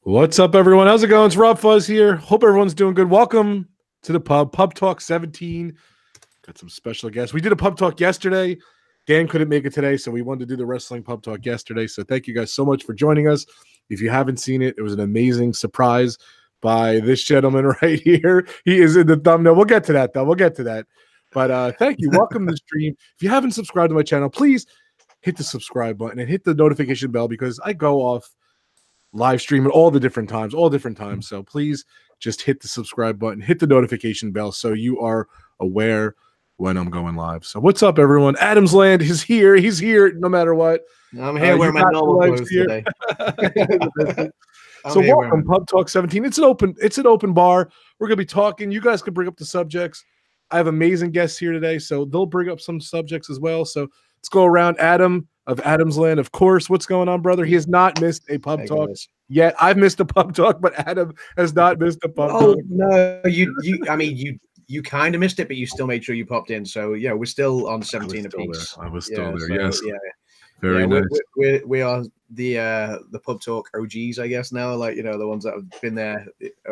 What's up, everyone? How's it going? It's RobFuz here. Hope everyone's doing good. Welcome to the pub, PubTalk 17. Got some special guests. We did a PubTalk yesterday. Dan couldn't make it today, so we wanted to do the wrestling PubTalk yesterday. So thank you guys so much for joining us. If you haven't seen it, it was an amazing surprise by this gentleman right here. He is in the thumbnail. We'll get to that, though. We'll get to that. But thank you. Welcome to the stream. If you haven't subscribed to my channel, please hit the subscribe button and hit the notification bell because I go off live stream at all different times. So please just hit the subscribe button, hit the notification bell so you are aware when I'm going live. So what's up, everyone? AdamsLand is here. He's here no matter what. I'm here wearing my normal clothes today. So welcome, PubTalk 17. It's an open bar. We're gonna be talking. You guys can bring up the subjects. I have amazing guests here today, so they'll bring up some subjects as well. So let's go around. Adam of AdamsLand, of course. What's going on, brother? He has not missed a PubTalk yet. I've missed a PubTalk, but Adam has not missed a PubTalk. Oh no, you kind of missed it, but you still made sure you popped in. So yeah, we're still on 17 apiece. I was still there. Yes. Yeah. Very nice. We are the PubTalk OGs, I guess now. Like the ones that have been there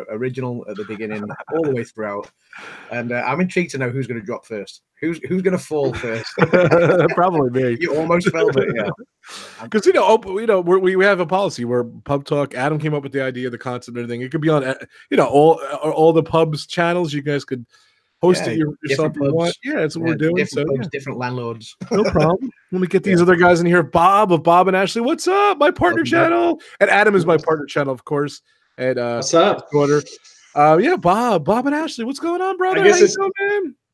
original at the beginning, all the way throughout. And I'm intrigued to know who's going to drop first. Who's going to fall first? Probably me. You almost fell, but yeah. Because we have a policy where PubTalk. Adam came up with the idea, the concept, and everything. It could be on all the pubs channels. You guys could host it yourself if you want. Yeah, that's what we're doing. Different landlords. No problem. Let me get these other guys in here. Bob of Bob and Ashley. What's up? My partner channel. And Adam is my partner channel, of course. And what's up? Bob and Ashley. What's going on, brother? I guess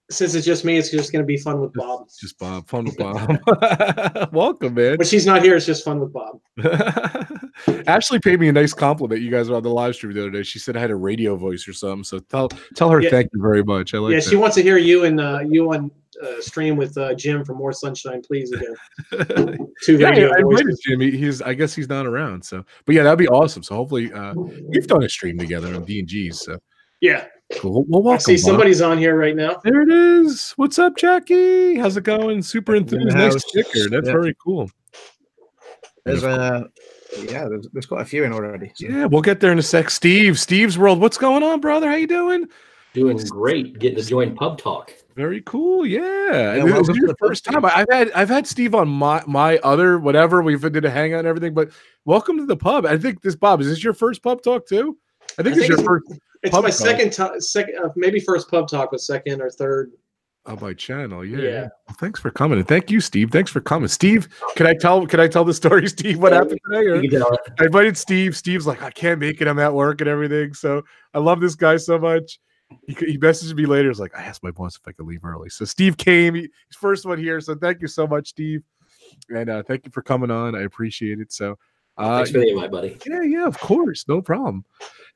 since it's just me, it's just going to be fun with Bob. Just Bob. Fun with Bob. Welcome, man. When she's not here, it's just fun with Bob. Ashley paid me a nice compliment. You guys were on the live stream the other day. She said I had a radio voice or something. So tell her thank you very much. I like that. She wants to hear you on stream with Jim for More Sunshine, please again. Two radio voices. Jim. I guess he's not around. So, but yeah, that'd be awesome. So hopefully, we've done a stream together on D&Gs. So yeah. Cool. Well, welcome, I see somebody's on here right now. There it is. What's up, Jackie? How's it going? Super enthused. Nice sticker. That's very cool. There's there's quite a few in already. So. Yeah, we'll get there in a sec. Steve's World. What's going on, brother? How you doing? Doing great. Getting to join PubTalk. Very cool. Yeah. It was your first time. I've had Steve on my other whatever. We did a hangout and everything, but welcome to the pub. I think is this your first PubTalk too? I think it's your first. It's my second, maybe first PubTalk, but second or third. On my channel, yeah. Well, thanks for coming, and thank you, Steve. Thanks for coming, Steve. Can I tell the story, Steve? What happened today? I invited Steve. Steve's like, I can't make it. I'm at work and everything. So I love this guy so much. He messaged me later. He's like, I asked my boss if I could leave early. So Steve came. He's first one here. So thank you so much, Steve, and thank you for coming on. I appreciate it. So. Thanks for the invite, buddy. Yeah, of course. No problem.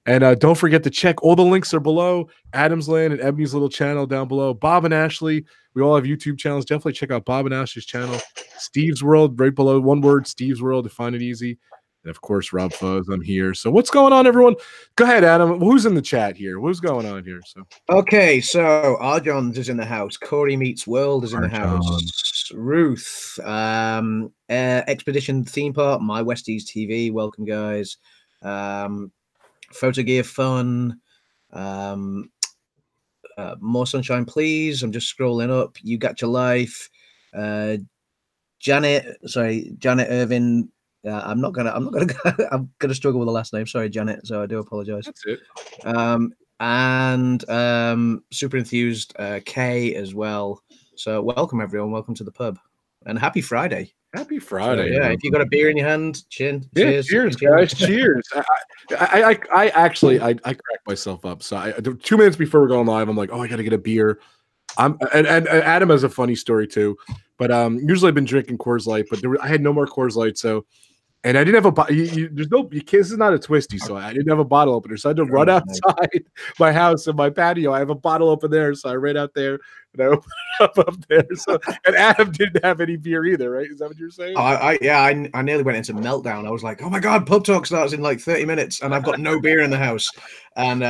And don't forget to check. All the links are below. AdamsLand and Ebony's little channel down below. Bob and Ashley. We all have YouTube channels. Definitely check out Bob and Ashley's channel. Steve's World right below. One word, Steve's World, to find it easy. And, of course, RobFuz. I'm here. So what's going on, everyone? Go ahead, Adam. Who's in the chat here? What's going on here? Okay, so Arjon's is in the house. Corey Meets World is in the house. Ruth. Expedition Theme Park. My Westies TV. Welcome, guys. Photo Gear Fun. More Sunshine, please. I'm just scrolling up. You Got Your Life. Janet Irvin. I'm gonna struggle with the last name. Sorry, Janet. So I do apologize. That's it. And super enthused Kay as well. So welcome everyone. Welcome to the pub, and happy Friday. Happy Friday. So, yeah, if you got a beer in your hand, cheers, guys. Cheers. I crack myself up. So 2 minutes before we're going live, I'm like, I got to get a beer. And Adam has a funny story too. But usually I've been drinking Coors Light, but I had no more Coors Light, so. And I didn't have a bottle. This is not a twisty, so I didn't have a bottle opener. So I had to run outside my house and my patio. I have a bottle open there, so I ran out there and I opened it up there. So, and Adam didn't have any beer either, right? Is that what you're saying? I nearly went into meltdown. I was like, oh my God, PubTalk starts in like 30 minutes, and I've got no beer in the house. And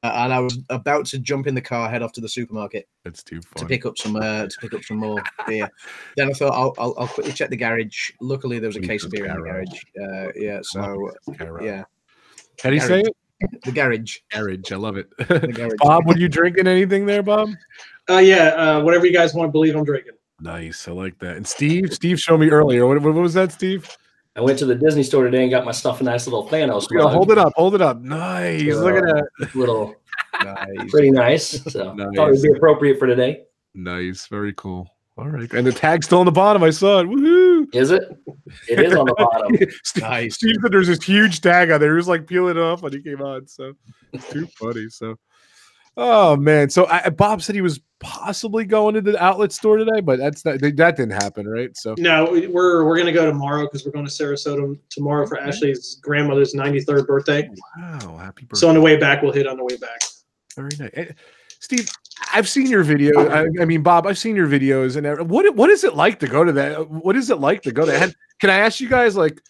I was about to jump in the car, head off to the supermarket. That's too fun. To pick up some more beer. Then I thought I'll quickly check the garage. Luckily, there was a case of beer in the garage. How do you say it? The garage. Garage. I love it. The garage. Bob, were you drinking anything there, Bob? Yeah, whatever you guys want to believe I'm drinking. Nice. I like that. And Steve showed me earlier. What was that, Steve? I went to the Disney store today and got myself a nice little Thanos mug. Hold it up. Hold it up. Nice. Look at that. Little, Nice. pretty nice. So Nice. thought it would be appropriate for today. Nice. Very cool. All right. And the tag's still on the bottom. I saw it. Woohoo. Is it? It is on the bottom. Nice. Steve said there's this huge tag on there. He was like peeling it off when he came on. So it's too funny. So, oh man. So Bob said he was possibly going to the outlet store today, but that didn't happen, right? So No, we're gonna go tomorrow because we're going to Sarasota tomorrow for Ashley's grandmother's 93rd birthday. Wow, happy birthday! So on the way back, we'll hit on the way back. Very nice. Steve, I've seen your video. I mean, Bob, I've seen your videos, and what is it like to go to that? What is it like to go there? Can I ask you guys, like,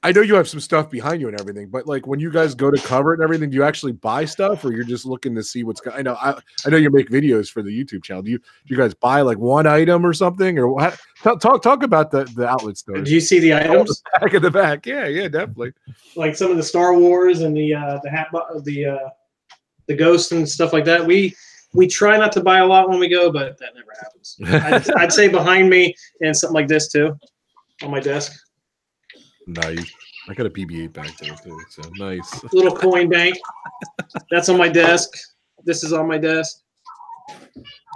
I know you have some stuff behind you and everything, but like when you guys go to cover it and everything, do you actually buy stuff, or you're just looking to see what's going? I know you make videos for the YouTube channel. Do you guys buy like one item or something, or what? Talk about the outlet store? Do you see the items? Back in the back, yeah, definitely. Like some of the Star Wars and the Ghost and stuff like that. We try not to buy a lot when we go, but that never happens. I'd say behind me and something like this too on my desk. Nice. I got a BB-8 back there too. So nice. Little coin bank. That's on my desk. This is on my desk.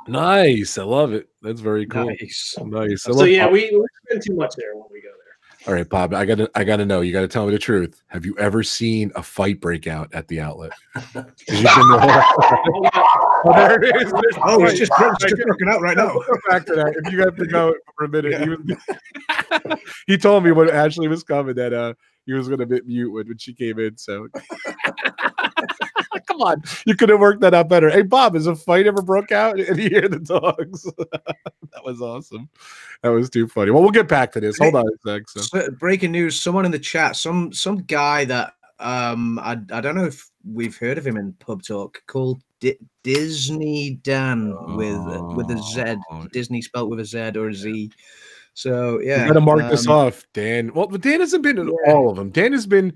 Nice. I love it. That's very cool. Nice. So yeah, we spend too much there when we go there. All right, Bob. I gotta know. You gotta tell me the truth. Have you ever seen a fight break out at the outlet? You've been there. Oh, there it is. Oh, it's just working out right now. We'll go back to that. If you have to go for a minute, he told me when Ashley was coming that he was going to be mute when she came in. So come on, you could have worked that out better. Hey, Bob, has a fight ever broke out? And you hear the dogs? That was awesome. That was too funny. Well, we'll get back to this. Hold on a sec. So. Breaking news: someone in the chat, some guy that I don't know if we've heard of him in PubTalk, called Disney Dan with a Z. Disney spelled with a Z or a Z. So yeah, you gotta mark this off, Dan. Well, but Dan hasn't been in all of them. Dan has been.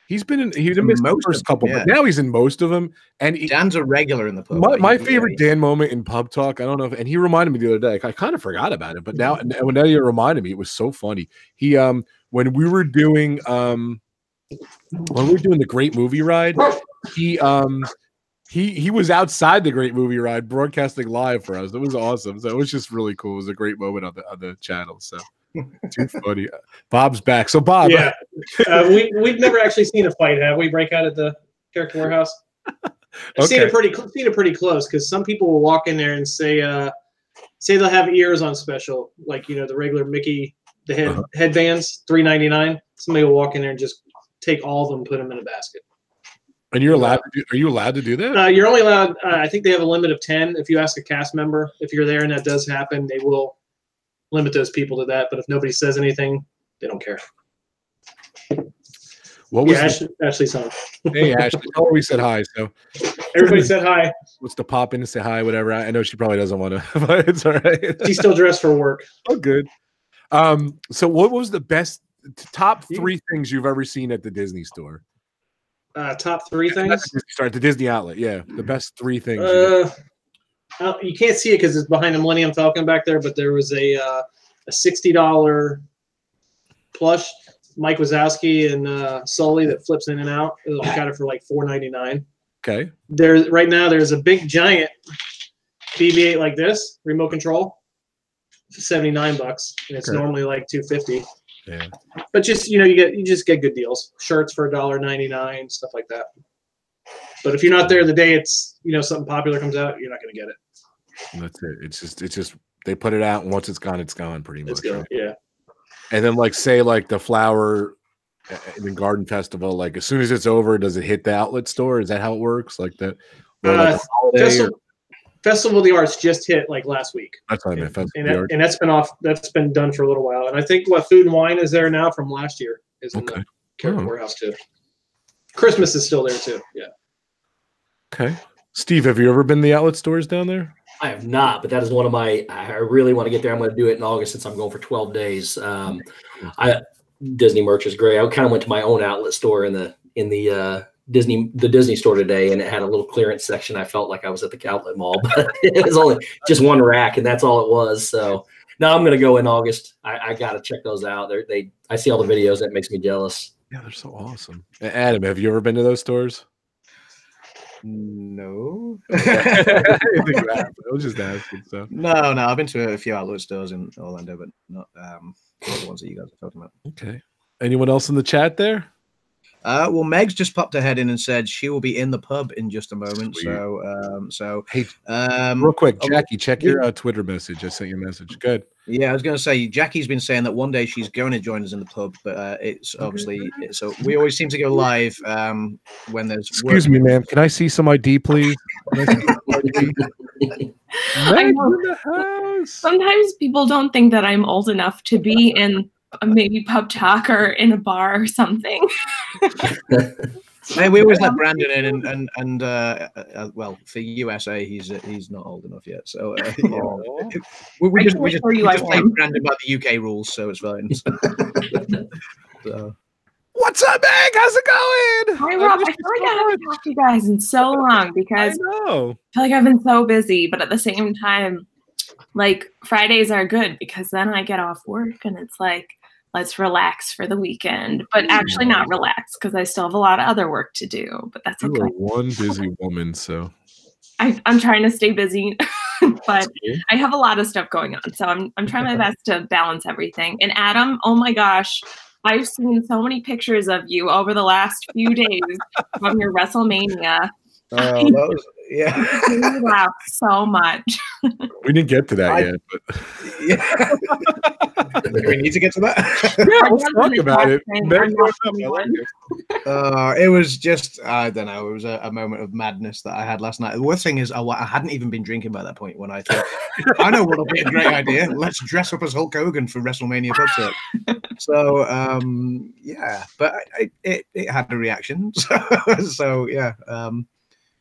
He's been in most the first couple, but now he's in most of them. And Dan's a regular in the pub. My favorite Dan moment in PubTalk, I don't know if, and he reminded me the other day. I kind of forgot about it, but now you reminded me, it was so funny. He when we were doing the Great Movie Ride, he was outside the Great Movie Ride broadcasting live for us. It was awesome. So it was just really cool. It was a great moment on the channel. So too funny. Bob's back. So Bob, yeah, we've never actually seen a fight, have we? Break out at the Character Warehouse. I've seen it pretty close, because some people will walk in there and say they'll have ears on special, like the regular Mickey headbands, $3.99. Somebody will walk in there and just take all of them, put them in a basket. And you're allowed to are you allowed to do that? You're only allowed. I think they have a limit of 10. If you ask a cast member, if you're there and that does happen, they will limit those people to that. But if nobody says anything, they don't care. What was Ashley's on? Hey, Ashley. Oh, we said hi. So everybody said hi. What's the pop in to say hi? Whatever. I know she probably doesn't want to, but it's all right. She's still dressed for work. Oh, good. So what was the best top 3 things you've ever seen at the Disney store? Top 3 things? Start the Disney outlet. Yeah, the best 3 things. You can't see it because it's behind the Millennium Falcon back there, but there was a $60 plush Mike Wazowski and Sully that flips in and out. I got it for like $4.99. Okay. Right now there's a big giant BB-8 like this, remote control, $79, and it's normally like $250. Yeah. But just you just get good deals. Shirts for $1.99, stuff like that. But if you're not there the day it's something popular comes out, you're not going to get it. That's it. It's just they put it out, and once it's gone, pretty much. Right? Yeah. And then say the flower in the garden festival, like as soon as it's over, does it hit the outlet store? Is that how it works? Like that? Festival of the Arts just hit like last week. That's what I meant. And that's been off. That's been done for a little while. And I think Food and Wine is there now from last year. Is in the Character Warehouse too. Christmas is still there too. Yeah. Okay. Steve, have you ever been to the outlet stores down there? I have not, but that is one of my. I really want to get there. I'm going to do it in August since I'm going for 12 days. Disney merch is great. I kind of went to my own outlet store in the the Disney store today, and it had a little clearance section. I felt like I was at the outlet mall, but it was only just one rack, and that's all it was. So no, I'm gonna go in August. I gotta check those out. I see all the videos. That makes me jealous. Yeah, they're so awesome. Adam, have you ever been to those stores? No. I was just asking. So No, I've been to a few outlet stores in Orlando, but not the ones that you guys are talking about. Okay. Anyone else in the chat there? Well, Meg's just popped her head in and said she will be in the pub in just a moment. Sweet. So hey, real quick, Jackie, check your Twitter message. I sent you a message. Good. Yeah, I was going to say Jackie's been saying that one day she's going to join us in the pub, but it's obviously so we always seem to go live when there's. Excuse me, ma'am. Can I see some ID, please? I know. Sometimes people don't think that I'm old enough to be in maybe PubTalk or in a bar or something. Hey, we always let Brandon in, and well, for USA, he's not old enough yet, so we just play Brandon about the UK rules, so it's fine. So. What's up, Meg? How's it going? Hi, Rob. I feel like I haven't talked to you guys in so long because I feel like I've been so busy, but at the same time, like Fridays are good because then I get off work and it's like, let's relax for the weekend, but actually not relax because I still have a lot of other work to do, but that's okay. You are one busy woman, so. I'm trying to stay busy, but I have a lot of stuff going on. So I'm trying my best to balance everything. And Adam, oh my gosh, I've seen so many pictures of you over the last few days from your WrestleMania. Yeah. I laughed so much. We didn't get to that yet, but yeah. Do we need to get to that? Yeah, let's talk about it. It was just, I don't know, it was a moment of madness that I had last night. The worst thing is I hadn't even been drinking by that point when I thought, I know what'll be a great idea. Let's dress up as Hulk Hogan for WrestleMania PubTalk. So, yeah, but it had a reaction. So yeah.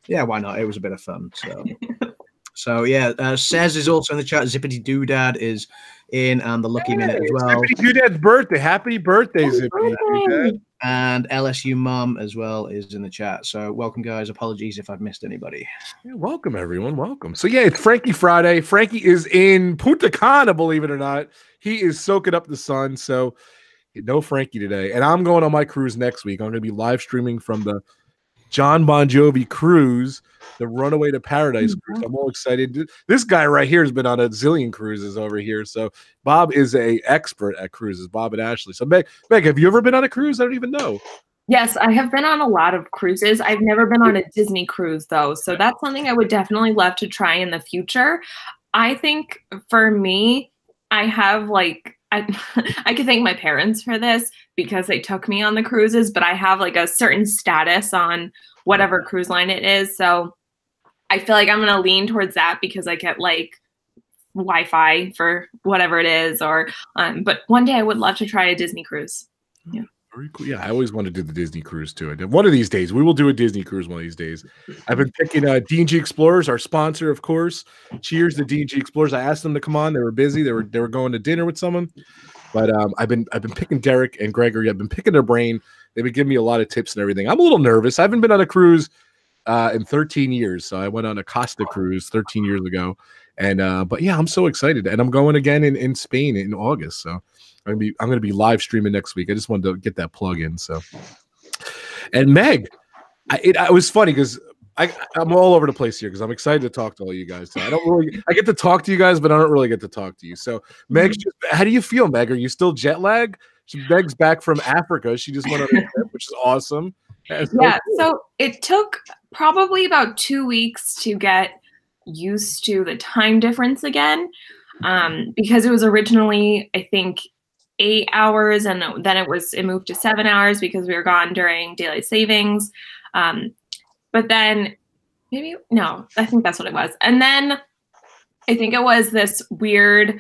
Yeah, why not? It was a bit of fun. So yeah, Says is also in the chat. Zippity Doodad is in, and the Lucky Minute as well. Zippity Doodad's birthday. Happy birthday, Zippity Doodad. And LSU Mum as well is in the chat. So welcome, guys. Apologies if I've missed anybody. Yeah, welcome, everyone. Welcome. So yeah, it's Frankie Friday. Frankie is in Punta Cana, believe it or not. He is soaking up the sun. So no Frankie today. And I'm going on my cruise next week. I'm going to be live streaming from the John Bon Jovi cruise, the Runaway to Paradise cruise. I'm all excited. This guy right here has been on a zillion cruises over here. So Bob is an expert at cruises, Bob and Ashley. So Meg, have you ever been on a cruise? I don't even know. Yes, I have been on a lot of cruises. I've never been on a Disney cruise though. So that's something I would definitely love to try in the future. I think for me, I have like, I could thank my parents for this because they took me on the cruises, but I have like a certain status on whatever cruise line it is. So I feel like I'm going to lean towards that because I get like Wi-Fi for whatever it is, or, but one day I would love to try a Disney cruise. Yeah. Very cool. Yeah, I always wanted to do the Disney cruise too. One of these days, we will do a Disney cruise one of these days. I've been picking D&G Explorers, our sponsor, of course. Cheers to D&G Explorers. I asked them to come on. They were busy. They were going to dinner with someone. But I've been picking Derick and Greggory. I've been picking their brain. They've been giving me a lot of tips and everything. I'm a little nervous. I haven't been on a cruise in 13 years. So I went on a Costa cruise 13 years ago. And but yeah, I'm so excited. And I'm going again in Spain in August. So I'm gonna be live streaming next week. I just wanted to get that plug in. So, and Meg, it was funny because I'm all over the place here because I'm excited to talk to all you guys. So I get to talk to you guys, but I don't really get to talk to you. So, Meg, how do you feel, Meg? Are you still jet lag? Meg's back from Africa. She just went on a trip, which is awesome. Yeah. So it took probably about 2 weeks to get used to the time difference again, because it was originally, I think, 8 hours, and then it moved to 7 hours because we were gone during daylight savings. But then I think that's what it was. And then I think it was this weird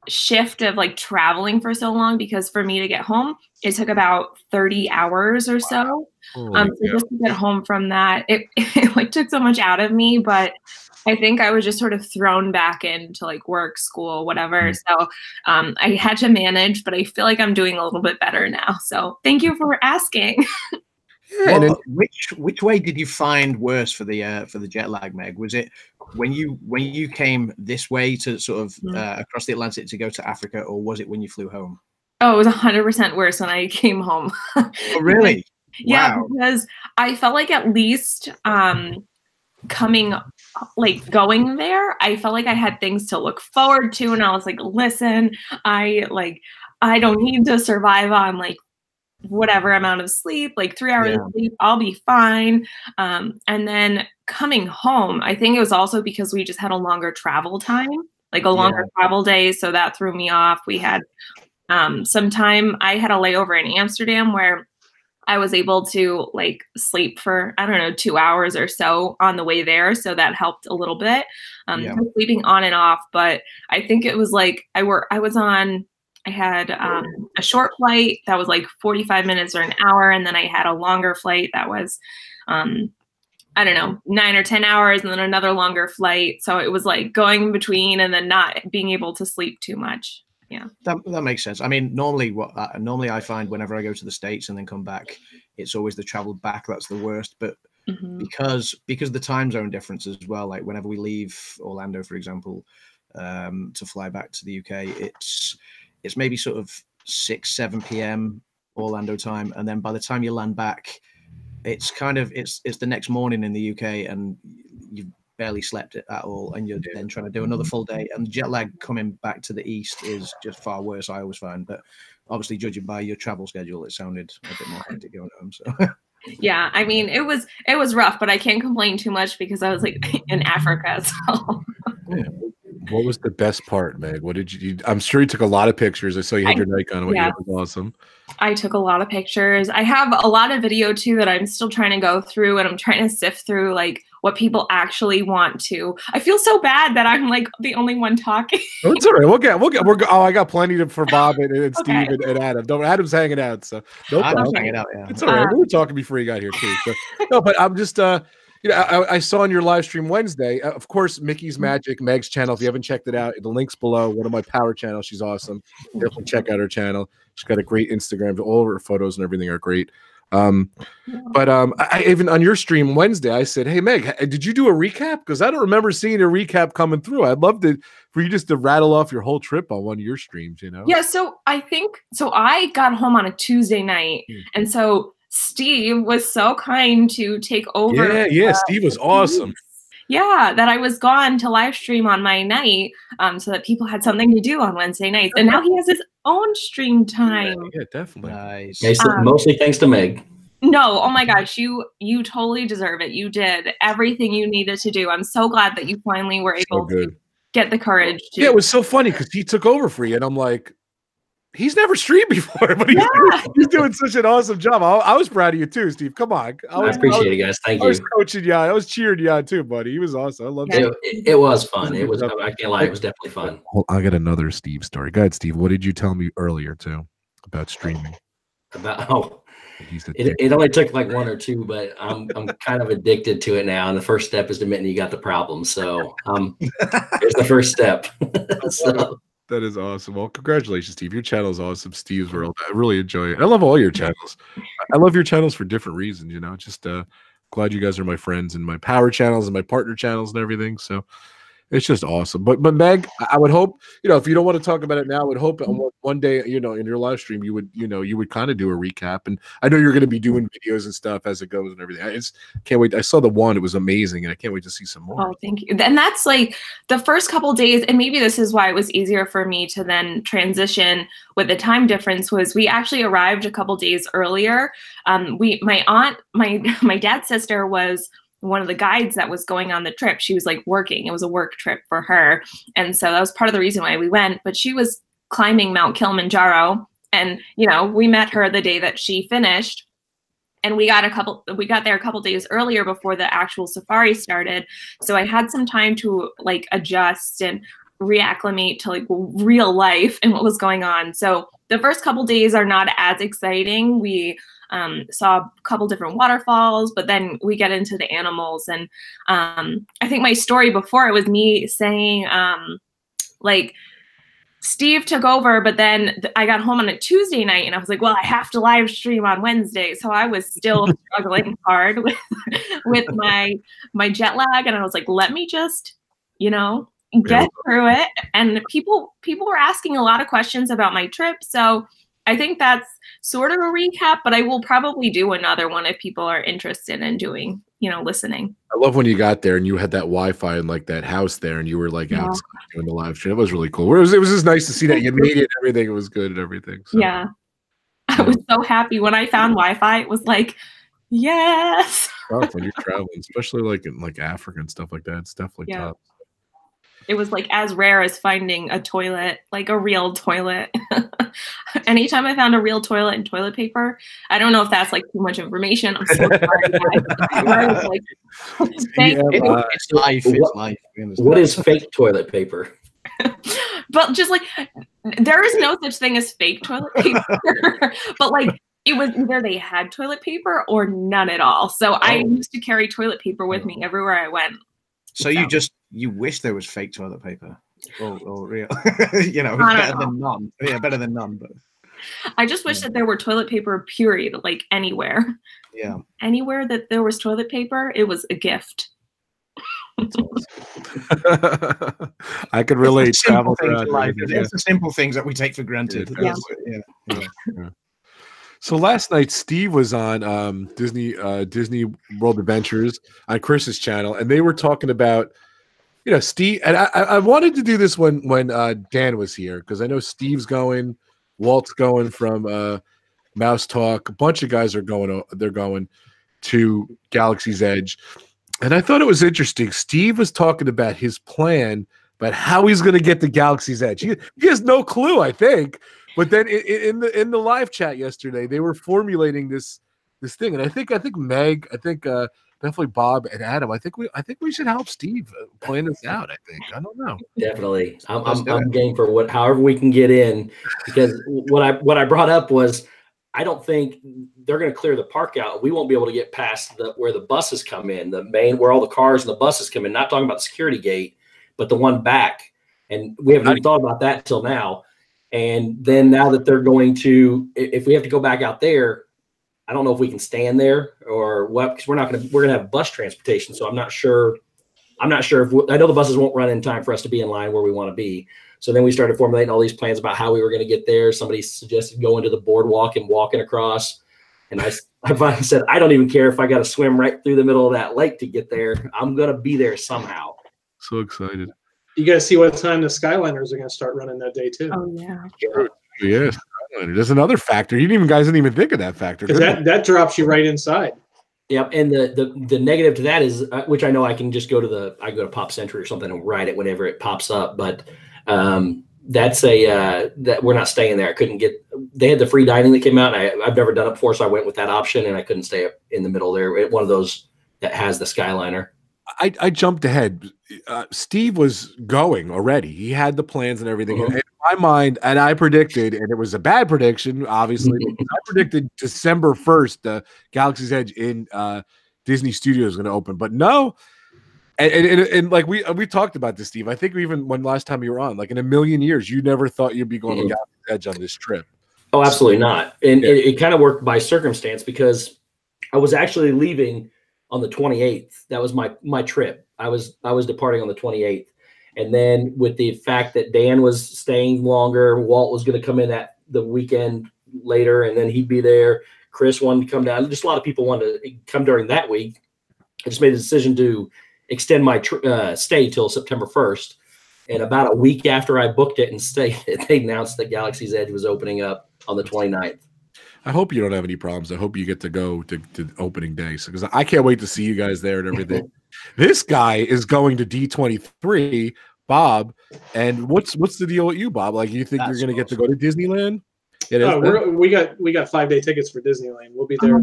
shift of like traveling for so long, because for me to get home, it took about 30 hours or so. So just to get home from that, it like took so much out of me, but I think I was just sort of thrown back into like work, school, whatever. So I had to manage, but I feel like I'm doing a little bit better now. So thank you for asking. Yeah, well, which way did you find worse for the jet lag, Meg? Was it when you came this way to sort of across the Atlantic to go to Africa, or was it when you flew home? Oh, it was 100% worse when I came home. Oh, really? Yeah, Wow. because I felt like at least going there, I felt like I had things to look forward to, and I was like, listen, I don't need to survive on like whatever amount of sleep, like 3 hours of sleep, I'll be fine. And then coming home, I think it was also because we just had a longer travel time, like a longer travel day, so that threw me off. We had some time, I had a layover in Amsterdam where I was able to like sleep for, I don't know, 2 hours or so on the way there. So that helped a little bit. Sleeping on and off, but I think it was like I had a short flight that was like 45 minutes or an hour. And then I had a longer flight that was, I don't know, 9 or 10 hours, and then another longer flight. So it was like going in between and then not being able to sleep too much. Yeah, that makes sense. I mean, normally I find whenever I go to the States and then come back, it's always the travel back that's the worst. But because the time zone difference as well, like whenever we leave Orlando, for example, to fly back to the UK, it's maybe sort of 6-7 p.m. Orlando time, and then by the time you land back, it's the next morning in the UK, and you've barely slept at all, and you're then trying to do another full day, and jet lag coming back to the east is just far worse, I always find. But obviously, judging by your travel schedule, it sounded a bit more hectic going home. So yeah, I mean, it was rough, but I can't complain too much because I was like in Africa. So what was the best part, Meg? What did you I'm sure you took a lot of pictures. I saw you had your Nikon on. It was awesome. I took a lot of pictures. I have a lot of video too that I'm still trying to go through, and I'm trying to sift through like what people actually want to. I feel so bad that I'm like the only one talking. Oh, it's all right. I got plenty for Bob and Steve and Adam. Adam's hanging out, so no problem. I'm hanging out. Yeah, it's all right. We were talking before you got here too. So no, but I'm just I saw on your live stream Wednesday, of course, Mickey's Magic, Meg's channel. If you haven't checked it out, the link's below. One of my power channels. She's awesome. Definitely check out her channel. She's got a great Instagram. All of her photos and everything are great. But I even on your stream Wednesday, I said, "Hey Meg, did you do a recap? Because I don't remember seeing a recap coming through. I'd love for you just to rattle off your whole trip on one of your streams. You know?" Yeah. So I got home on a Tuesday night, and so Steve was so kind to take over. Yeah, Steve was awesome. Yeah, that I was gone to live stream on my night, so that people had something to do on Wednesday nights, and now he has his own stream time. Yeah, definitely. Nice. Mostly thanks to Meg. No, oh my gosh, you totally deserve it. You did everything you needed to do. I'm so glad that you finally were able to get the courage to. Yeah, it was so funny because he took over for you, and I'm like, he's never streamed before, but he's doing such an awesome job. I was proud of you too, Steve. Come on. I appreciate it, guys. Thank you. I was coaching you. I was cheering you on too, buddy. He was awesome. I love it. It was fun. It was. I can't lie. It was definitely fun. I got another Steve story. Go ahead, Steve. What did you tell me earlier too about streaming? It only took like one or two, but I'm kind of addicted to it now. And the first step is admitting you got the problem. So here's the first step. So. That is awesome. Well, congratulations, Steve. Your channel is awesome. Steve's World. I really enjoy it. I love all your channels. I love your channels for different reasons, you know. Just glad you guys are my friends and my power channels and my partner channels and everything. So it's just awesome. But Meg, I would hope, you know, if you don't want to talk about it now, I would hope one day, you know, in your live stream, you would kind of do a recap. And I know you're going to be doing videos and stuff as it goes and everything. I just can't wait. I saw the one; it was amazing, and I can't wait to see some more. Oh, thank you. And that's like the first couple days, and maybe this is why it was easier for me to then transition with the time difference. Was we actually arrived a couple days earlier. My aunt, my dad's sister was one of the guides that was going on the trip. She was like working. It was a work trip for her. And so that was part of the reason why we went, but she was climbing Mount Kilimanjaro. And, you know, we met her the day that she finished, and we got there a couple days earlier before the actual safari started. So I had some time to like adjust and reacclimate to like real life and what was going on. So the first couple days are not as exciting. We saw a couple different waterfalls, but then we get into the animals. And I think my story before, it was me saying like Steve took over, but then I got home on a Tuesday night and I was like, well, I have to live stream on Wednesday. So I was still struggling hard with my jet lag. And I was like, let me just, get through it. And people were asking a lot of questions about my trip. So I think that's sort of a recap, but I will probably do another one if people are interested in doing, listening. I love when you got there and you had that Wi-Fi in like that house there and you were like outside doing the live stream. It was really cool. It was just nice to see that you made it and everything. It was good and everything. So. Yeah. I was so happy when I found Wi-Fi. It was like, yes. Tough when you're traveling, especially like in like Africa and stuff like that. It's definitely tough. It was like as rare as finding a toilet, like a real toilet. Anytime I found a real toilet and toilet paper, I don't know if that's like too much information. I'm so sorry, guys. I was like, it's life. It's life. What is fake toilet paper? But just like, there is no such thing as fake toilet paper. But like, it was either they had toilet paper or none at all. So I used to carry toilet paper with me everywhere I went. So you wish there was fake toilet paper or real, better than none. Yeah, better than none. But I just wish that there were toilet paper, period, like anywhere. Yeah. Anywhere that there was toilet paper, it was a gift. I could relate. It's the simple things that we take for granted. Yeah. So last night, Steve was on Disney World Adventures on Chris's channel, and they were talking about, Steve. And I wanted to do this when Dan was here because I know Steve's going, Walt's going from Mouse Talk. A bunch of guys are going. They're going to Galaxy's Edge, and I thought it was interesting. Steve was talking about his plan, about how he's going to get to Galaxy's Edge. He has no clue, I think. But then in the live chat yesterday, they were formulating this thing, and I think Meg, definitely Bob and Adam. I think we should help Steve plan this out. I don't know. Definitely, I'm game for however we can get in, because what I brought up was I don't think they're going to clear the park out. We won't be able to get past where the buses come in, the main where all the cars and the buses come in. Not talking about the security gate, but the one back, and we haven't even thought about that until now. And then now that they're going to, if we have to go back out there, I don't know if we can stand there or what, because we're going to have bus transportation. So I'm not sure if I know the buses won't run in time for us to be in line where we want to be. So then we started formulating all these plans about how we were going to get there. Somebody suggested going to the boardwalk and walking across. And I finally said, I don't even care if I got to swim right through the middle of that lake to get there. I'm going to be there somehow. So excited. You got to see what time the Skyliners are going to start running that day too. Oh yeah. Yes. There's another factor. Guys didn't even think of that factor. That drops you right inside. Yep. And the negative to that is, which I know I can just go to Pop Century or something and write it whenever it pops up. But that's that we're not staying there. I couldn't they had the free dining that came out. And I've never done it before. So I went with that option and I couldn't stay up in the middle there. One of those that has the Skyliner. I jumped ahead. Steve was going already. He had the plans and everything. In my mind, and I predicted, and it was a bad prediction, obviously. I predicted December 1st, the Galaxy's Edge in Disney Studios is going to open. But no, and like we talked about this, Steve. I think even when last time you were on, like in a million years, you never thought you'd be going to Galaxy's Edge on this trip. Oh, absolutely not. And it kind of worked by circumstance because I was actually leaving on the 28th. That was my trip. I was departing on the 28th. And then with the fact that Dan was staying longer, Walt was going to come in the weekend later, and then he'd be there. Chris wanted to come down. Just a lot of people wanted to come during that week. I just made a decision to extend my stay till September 1st. And about a week after I booked it and stayed, they announced that Galaxy's Edge was opening up on the 29th. I hope you don't have any problems. I hope you get to go to opening day, because I can't wait to see you guys there and everything. This guy is going to D23, Bob. And what's the deal with you, Bob? Like, you think you're going to get to go to Disneyland? We got 5-day tickets for Disneyland. We'll be there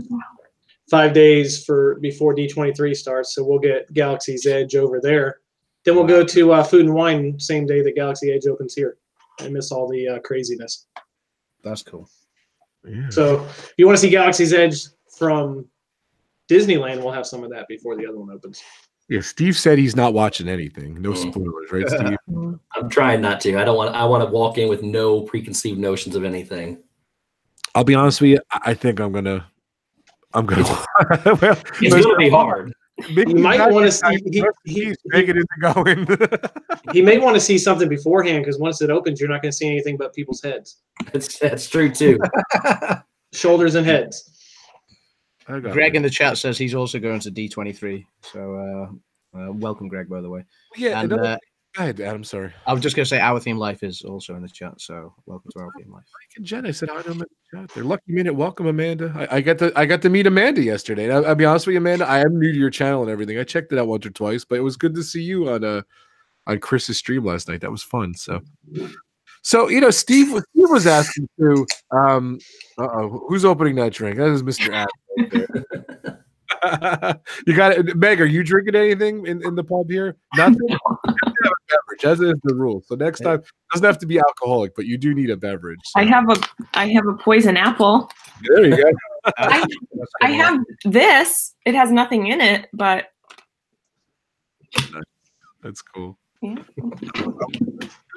5 days before D23 starts. So we'll get Galaxy's Edge over there. Then we'll go to Food and Wine same day that Galaxy Edge opens here and miss all the craziness. That's cool. Yeah. So if you want to see Galaxy's Edge from Disneyland, we'll have some of that before the other one opens. Yeah, Steve said he's not watching anything. No spoilers, right, Steve? I'm trying not to. I want to walk in with no preconceived notions of anything. I'll be honest with you. I think I'm gonna. Well, it's gonna be hard. You might want to see. He's making it going. He may want to see something beforehand because once it opens, you're not going to see anything but people's heads. That's true too. Shoulders and heads. Greg in the chat says he's also going to D23. So welcome, Greg, by the way. Yeah. Go ahead, Adam. Sorry. I was just going to say Our Theme Life is also in the chat. So welcome to Our Theme Life. Mike and Jen, I said hi to them in the chat. They're lucky minute. Welcome, Amanda. I got to meet Amanda yesterday. And I'll be honest with you, Amanda. I am new to your channel and everything. I checked it out once or twice, but it was good to see you on Chris's stream last night. That was fun. So Steve was asking too. Who's opening that drink? That is Mr. Adam. You got it, Meg. Are you drinking anything in the pub here? Nothing. You have to have a beverage, as is the rule. So next time, it doesn't have to be alcoholic, but you do need a beverage. So. I have a poison apple. There you go. I have this. It has nothing in it, but that's cool. Yeah.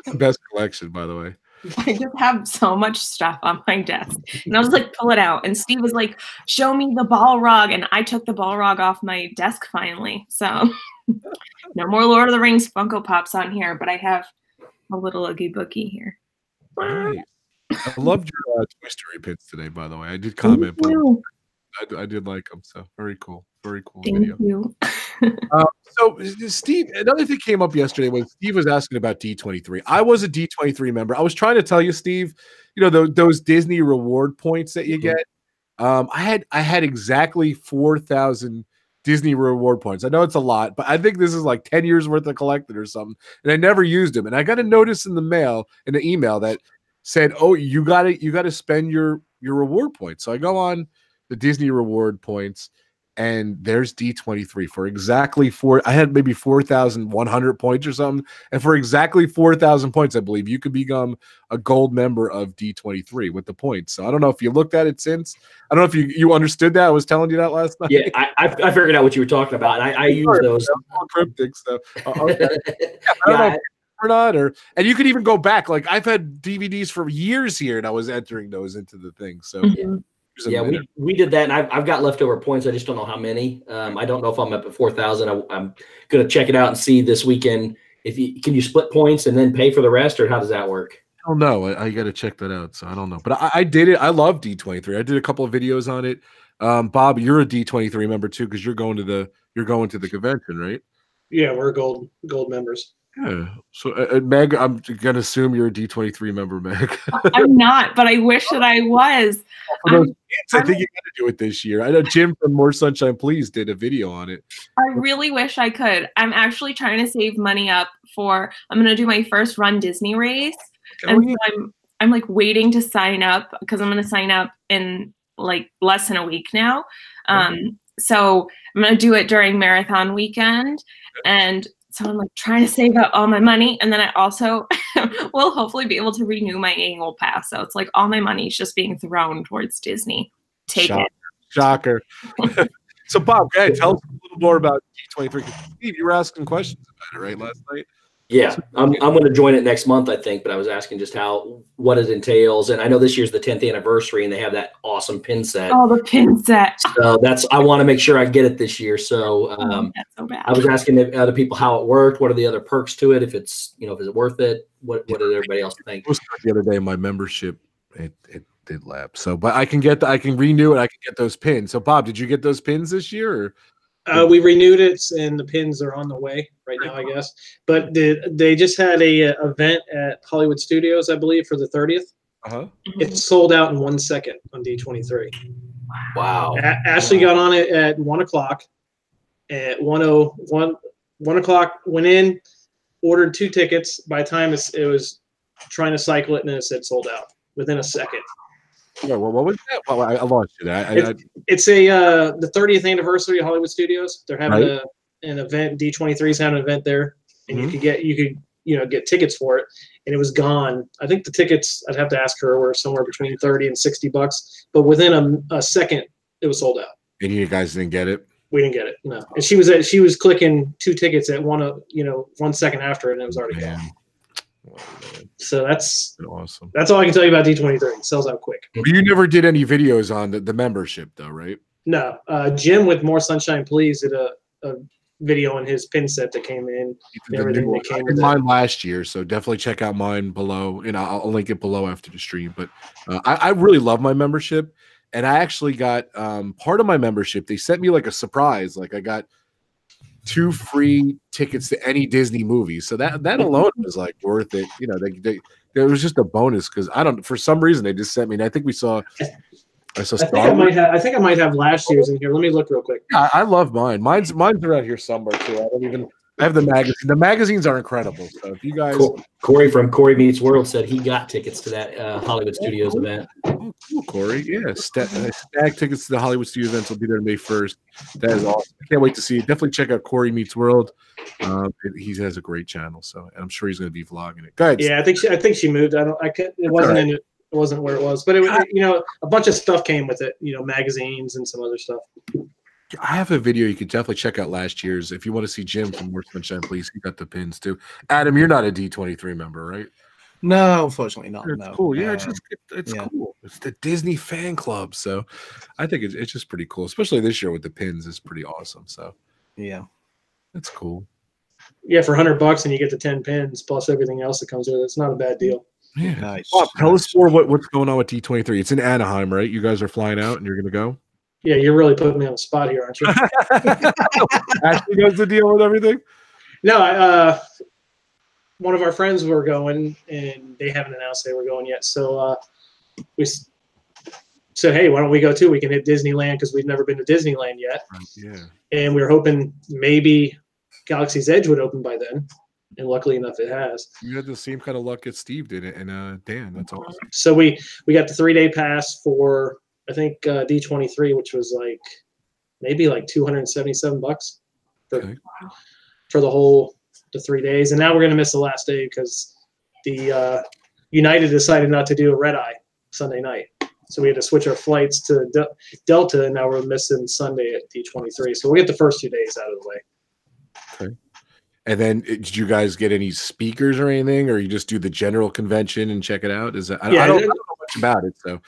The best collection, by the way. I just have so much stuff on my desk. And I was like, pull it out. And Steve was like, show me the Balrog. And I took the Balrog off my desk finally. So no more Lord of the Rings Funko Pops on here, but I have a little Oogie Boogie here. Right. I loved your Toy Story pins today, by the way. I did comment. I did like them. So very cool. Very cool video. Thank you. So Steve, another thing came up yesterday was Steve was asking about D23. I was a D23 member. I was trying to tell you, Steve, those Disney reward points that you get. I had exactly 4,000 Disney reward points. I know it's a lot, but I think this is like 10 years worth of collected or something. And I never used them. And I got a notice in the email that said, "Oh, you got to spend your reward points." So I go on the Disney reward points, and there's D23 for exactly I had maybe 4,100 points or something. And for exactly 4,000 points, I believe you could become a gold member of D23 with the points. So I don't know if you looked at it since. I don't know if you understood that. I was telling you that last night. Yeah, I figured out what you were talking about. And I use those. Cryptic stuff. Okay. I don't know or not, and you could even go back. Like I've had DVDs for years here, and I was entering those into the thing. So. Yeah, we did that, and I've got leftover points. I just don't know how many. I don't know if I'm up at 4,000. I'm going to check it out and see this weekend. Can you split points and then pay for the rest, or how does that work? I don't know. I got to check that out. So I don't know, but I did it. I love D23. I did a couple of videos on it. Bob, you're a D23 member too, because you're going to the convention, right? Yeah, we're gold members. Yeah. So, Meg, I'm gonna assume you're a D23 member, Meg. I'm not, but I wish that I was. I think you got to do it this year. I know Jim from More Sunshine Please did a video on it. I really wish I could. I'm actually trying to save money up for. I'm gonna do my first Run Disney race, and so I'm like waiting to sign up because I'm gonna sign up in like less than a week now. So I'm gonna do it during marathon weekend, and. So I'm like trying to save up all my money. And then I also will hopefully be able to renew my annual pass. So it's like all my money is just being thrown towards Disney. Take it. Shocker. So Bob, go ahead, tell us a little more about D23. Steve, you were asking questions about it, right, last night? Yeah, I'm going to join it next month, I think, but I was asking just what it entails. And I know this year's the 10th anniversary and they have that awesome pin set. Oh, the pin set. So I want to make sure I get it this year. So, that's so bad. I was asking the other people how it worked. What are the other perks to it? If it's, is it worth it? What did everybody else think? The other day, my membership, it did lapse. So, but I can renew it. I can get those pins. So Bob, did you get those pins this year? Or? We renewed it, and the pins are on the way right now, I guess. But they just had a event at Hollywood Studios, I believe, for the 30th. It sold out in 1 second on D23. Wow. Ashley got on it at 1 o'clock. At 1 o'clock, went in, ordered 2 tickets. By the time it was trying to cycle it, and then it said sold out within a second. Yeah, well, what was that? Well, I lost you. It's the 30th anniversary of Hollywood Studios. They're having an event. D23 is having an event there, and you could get tickets for it. And it was gone. I think the tickets, I'd have to ask her, were somewhere between $30 and $60. But within a second, it was sold out. And you guys didn't get it? We didn't get it. No. And she was clicking 2 tickets at 1 second after it, and it was already gone. So that's awesome. That's all I can tell you about D23. It sells out quick. But you never did any videos on the membership though, right? No. Jim with More Sunshine Please did a video on his pin set that came in. Everything that came in mine last year, so definitely check out mine below. And I'll link it below after the stream. But I really love my membership, and I actually got part of my membership. They sent me like a surprise. Like I got 2 free tickets to any Disney movie. So that alone was like worth it. You know, there was just a bonus because for some reason they just sent me. And I think I think I might have last year's in here. Let me look real quick. Yeah, I love mine. Mine's around here somewhere too. I have the magazine. The magazines are incredible. So if you guys, Corey from Corey Meets World said he got tickets to that Hollywood Studios event. Oh, cool, Corey. Yeah, stag tickets to the Hollywood Studios events will be there May 1st. That is awesome. I can't wait to see it. Definitely check out Corey Meets World. He has a great channel, so I'm sure he's going to be vlogging it. Guys, yeah, I think she moved. It wasn't in it. It wasn't where it was, but a bunch of stuff came with it. Magazines and some other stuff. I have a video you could definitely check out last year's if you want to see Jim from More Sunshine Please. He got the pins too. Adam, you're not a D23 member, right? No, unfortunately not. It's cool. Yeah, it's cool. It's the Disney fan club, so I think it's just pretty cool, especially this year with the pins. It's pretty awesome. So yeah, that's cool. Yeah, for $100 and you get the 10 pins plus everything else that comes with it. It's not a bad deal. Yeah, nice. Bob, tell us more what's going on with D23. It's in Anaheim, right? You guys are flying out and you're going to go. Yeah, you're really putting me on the spot here, aren't you? Ashley does the deal with everything. No, one of our friends were going, and they haven't announced they were going yet. So we said, "Hey, why don't we go too? We can hit Disneyland because we've never been to Disneyland yet." Yeah. And we were hoping maybe Galaxy's Edge would open by then. And luckily enough, it has. You had the same kind of luck as Steve did it, and Dan. That's awesome. So we got the 3-day pass for I think D23, which was maybe $277 for the 3 days. And now we're gonna miss the last day because the United decided not to do a red eye Sunday night, so we had to switch our flights to Delta, and now we're missing Sunday at D23. So we'll get the first 2 days out of the way. Okay. And then did you guys get any speakers or anything, or you just do the general convention and check it out? I don't know much about it. So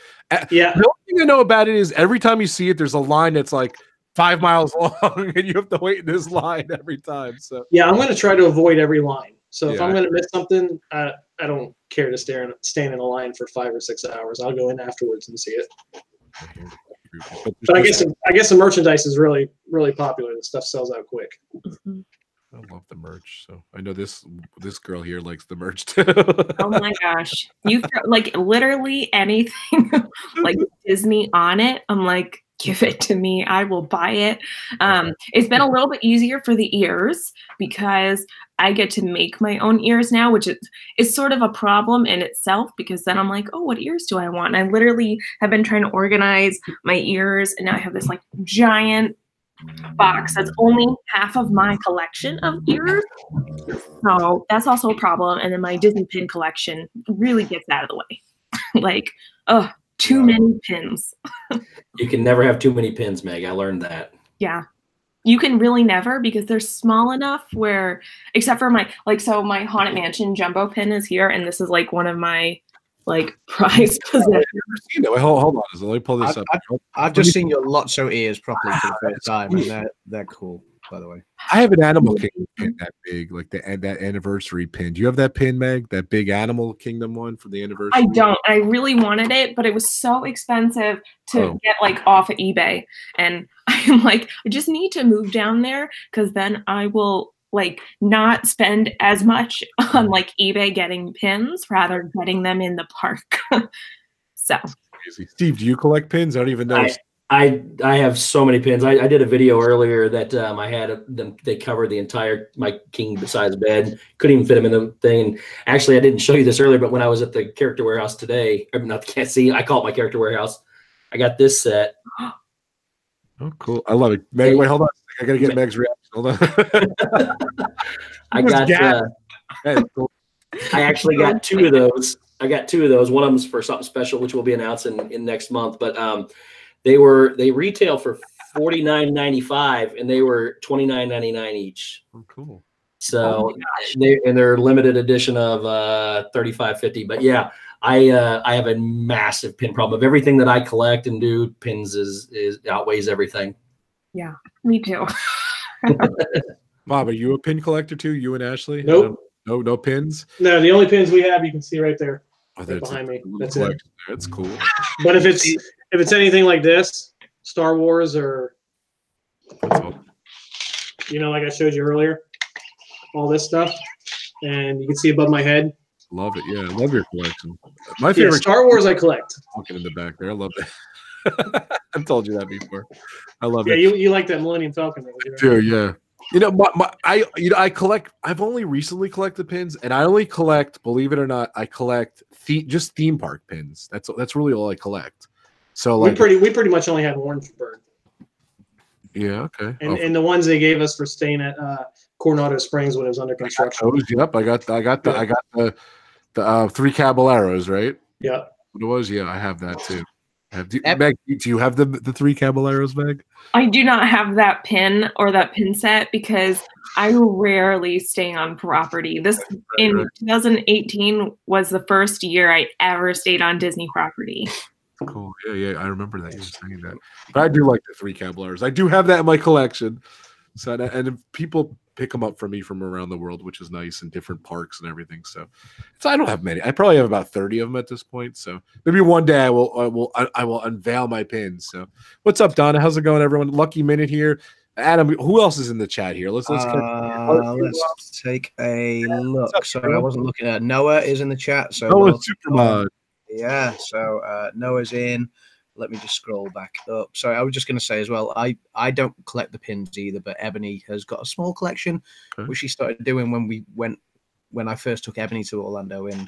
yeah, the only thing I know about it is every time you see it, there's a line that's like 5 miles long and you have to wait in this line every time. So yeah, I'm going to try to avoid every line. So if I'm going to miss something, I don't care to stand in a line for 5 or 6 hours. I'll go in afterwards and see it. But I guess the merchandise is really, really popular. The stuff sells out quick. Mm-hmm. I love the merch, so I know this girl here likes the merch too. Oh my gosh, you literally anything like Disney on it, I'm like, give it to me, I will buy it. It's been a little bit easier for the ears because I get to make my own ears now, which is sort of a problem in itself because then I'm like, oh, what ears do I want? And I literally have been trying to organize my ears, and now I have this giant box that's only half of my collection of ears, so that's also a problem. And then my Disney pin collection really gets out of the way. Too many pins. You can never have too many pins, Meg. I learned that. Yeah, you can really never, because they're small enough where, except for my my Haunted Mansion jumbo pin is here, and this is one of my prize possessions. Hold on, let me pull this up. I've just seen your Lotso ears properly for the first time, and they're cool, by the way. I have an Animal Kingdom pin that big, that anniversary pin. Do you have that pin, Meg? That big Animal Kingdom one for the anniversary? I don't. I really wanted it, but it was so expensive to get off of eBay, and I'm I just need to move down there because then I will not spend as much on eBay getting pins, rather getting them in the park. So crazy. Steve, do you collect pins? I don't even know. I have so many pins. I did a video earlier that I had them. They covered the entire my king size bed. Couldn't even fit them in the thing. And actually, I didn't show you this earlier, but when I was at the Character Warehouse today, I call it my Character Warehouse. I got this set. Oh, cool! I love it. Meg, wait, hold on. I gotta get Meg's reaction. Hold on. I actually got 2 of those. I got 2 of those. One of them's for something special, which will be announced in next month. But they retail for $49.95, and they were $29.99 each. Oh, cool. So they're limited edition of 35.50. But yeah, I have a massive pin problem. Of everything that I collect and do, pins is outweighs everything. Yeah, me too. Bob, are you a pin collector too? You and Ashley? Nope. No pins. No, the only pins we have, you can see right there, Right behind me. That's it. it. That's cool. But if it's anything like this, Star Wars or like I showed you earlier, all this stuff, and you can see above my head. Love it. Yeah, I love your collection. My favorite Star Wars I collect. Looking in the back there, I love that. I've told you that before. I love it. Yeah, you like that Millennium Falcon? Dude, yeah. I collect. I've only recently collected pins, and I only collect. Believe it or not, I collect just theme park pins. That's really all I collect. So like, we pretty much only have Orange Bird. Yeah. Okay. And the ones they gave us for staying at Coronado Springs when it was under construction. Yep. I got the 3 Caballeros, right? Yeah. What it was? Yeah, I have that too. Meg, do you have the 3 Caballeros, Meg? I do not have that pin or that pin set because I rarely stay on property. This in 2018 was the first year I ever stayed on Disney property. Cool. Yeah. I remember that you were saying that. But I do like the 3 Caballeros. I do have that in my collection. So and people pick them up for me from around the world, which is nice, in different parks and everything. So I don't have many. I probably have about 30 of them at this point. So maybe one day I will unveil my pins. So what's up, Donna? How's it going, everyone? Lucky minute here. Adam, who else is in the chat here? Let's take a look. Sorry, I wasn't looking at Noah is in the chat. So Noah Supermod. Yeah, so Noah's in. Let me just scroll back up. Sorry, I was just going to say as well, I don't collect the pins either, but Ebony has got a small collection, which she started doing when I first took Ebony to Orlando in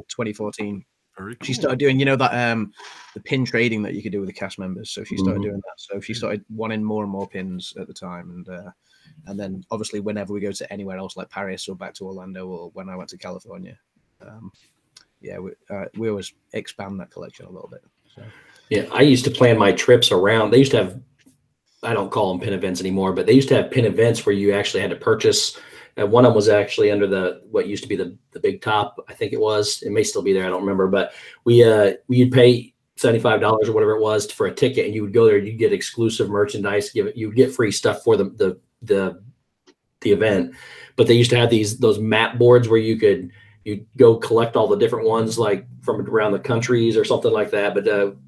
2014. Very cool. She started doing, that the pin trading that you could do with the cast members. So she started doing that. So she started wanting more and more pins at the time, and then obviously whenever we go to anywhere else like Paris or back to Orlando or when I went to California, we always expand that collection a little bit. So. Yeah, I used to plan my trips around. They used to have, I don't call them pin events anymore, but they used to have pin events where you actually had to purchase. One of them was actually under what used to be the big top. I think it was. It may still be there. I don't remember. But you'd pay $75 or whatever it was for a ticket, and you would go there. You'd get exclusive merchandise. You'd get free stuff for the event. But they used to have those map boards where you'd go collect all the different ones, like from around the countries or something like that. But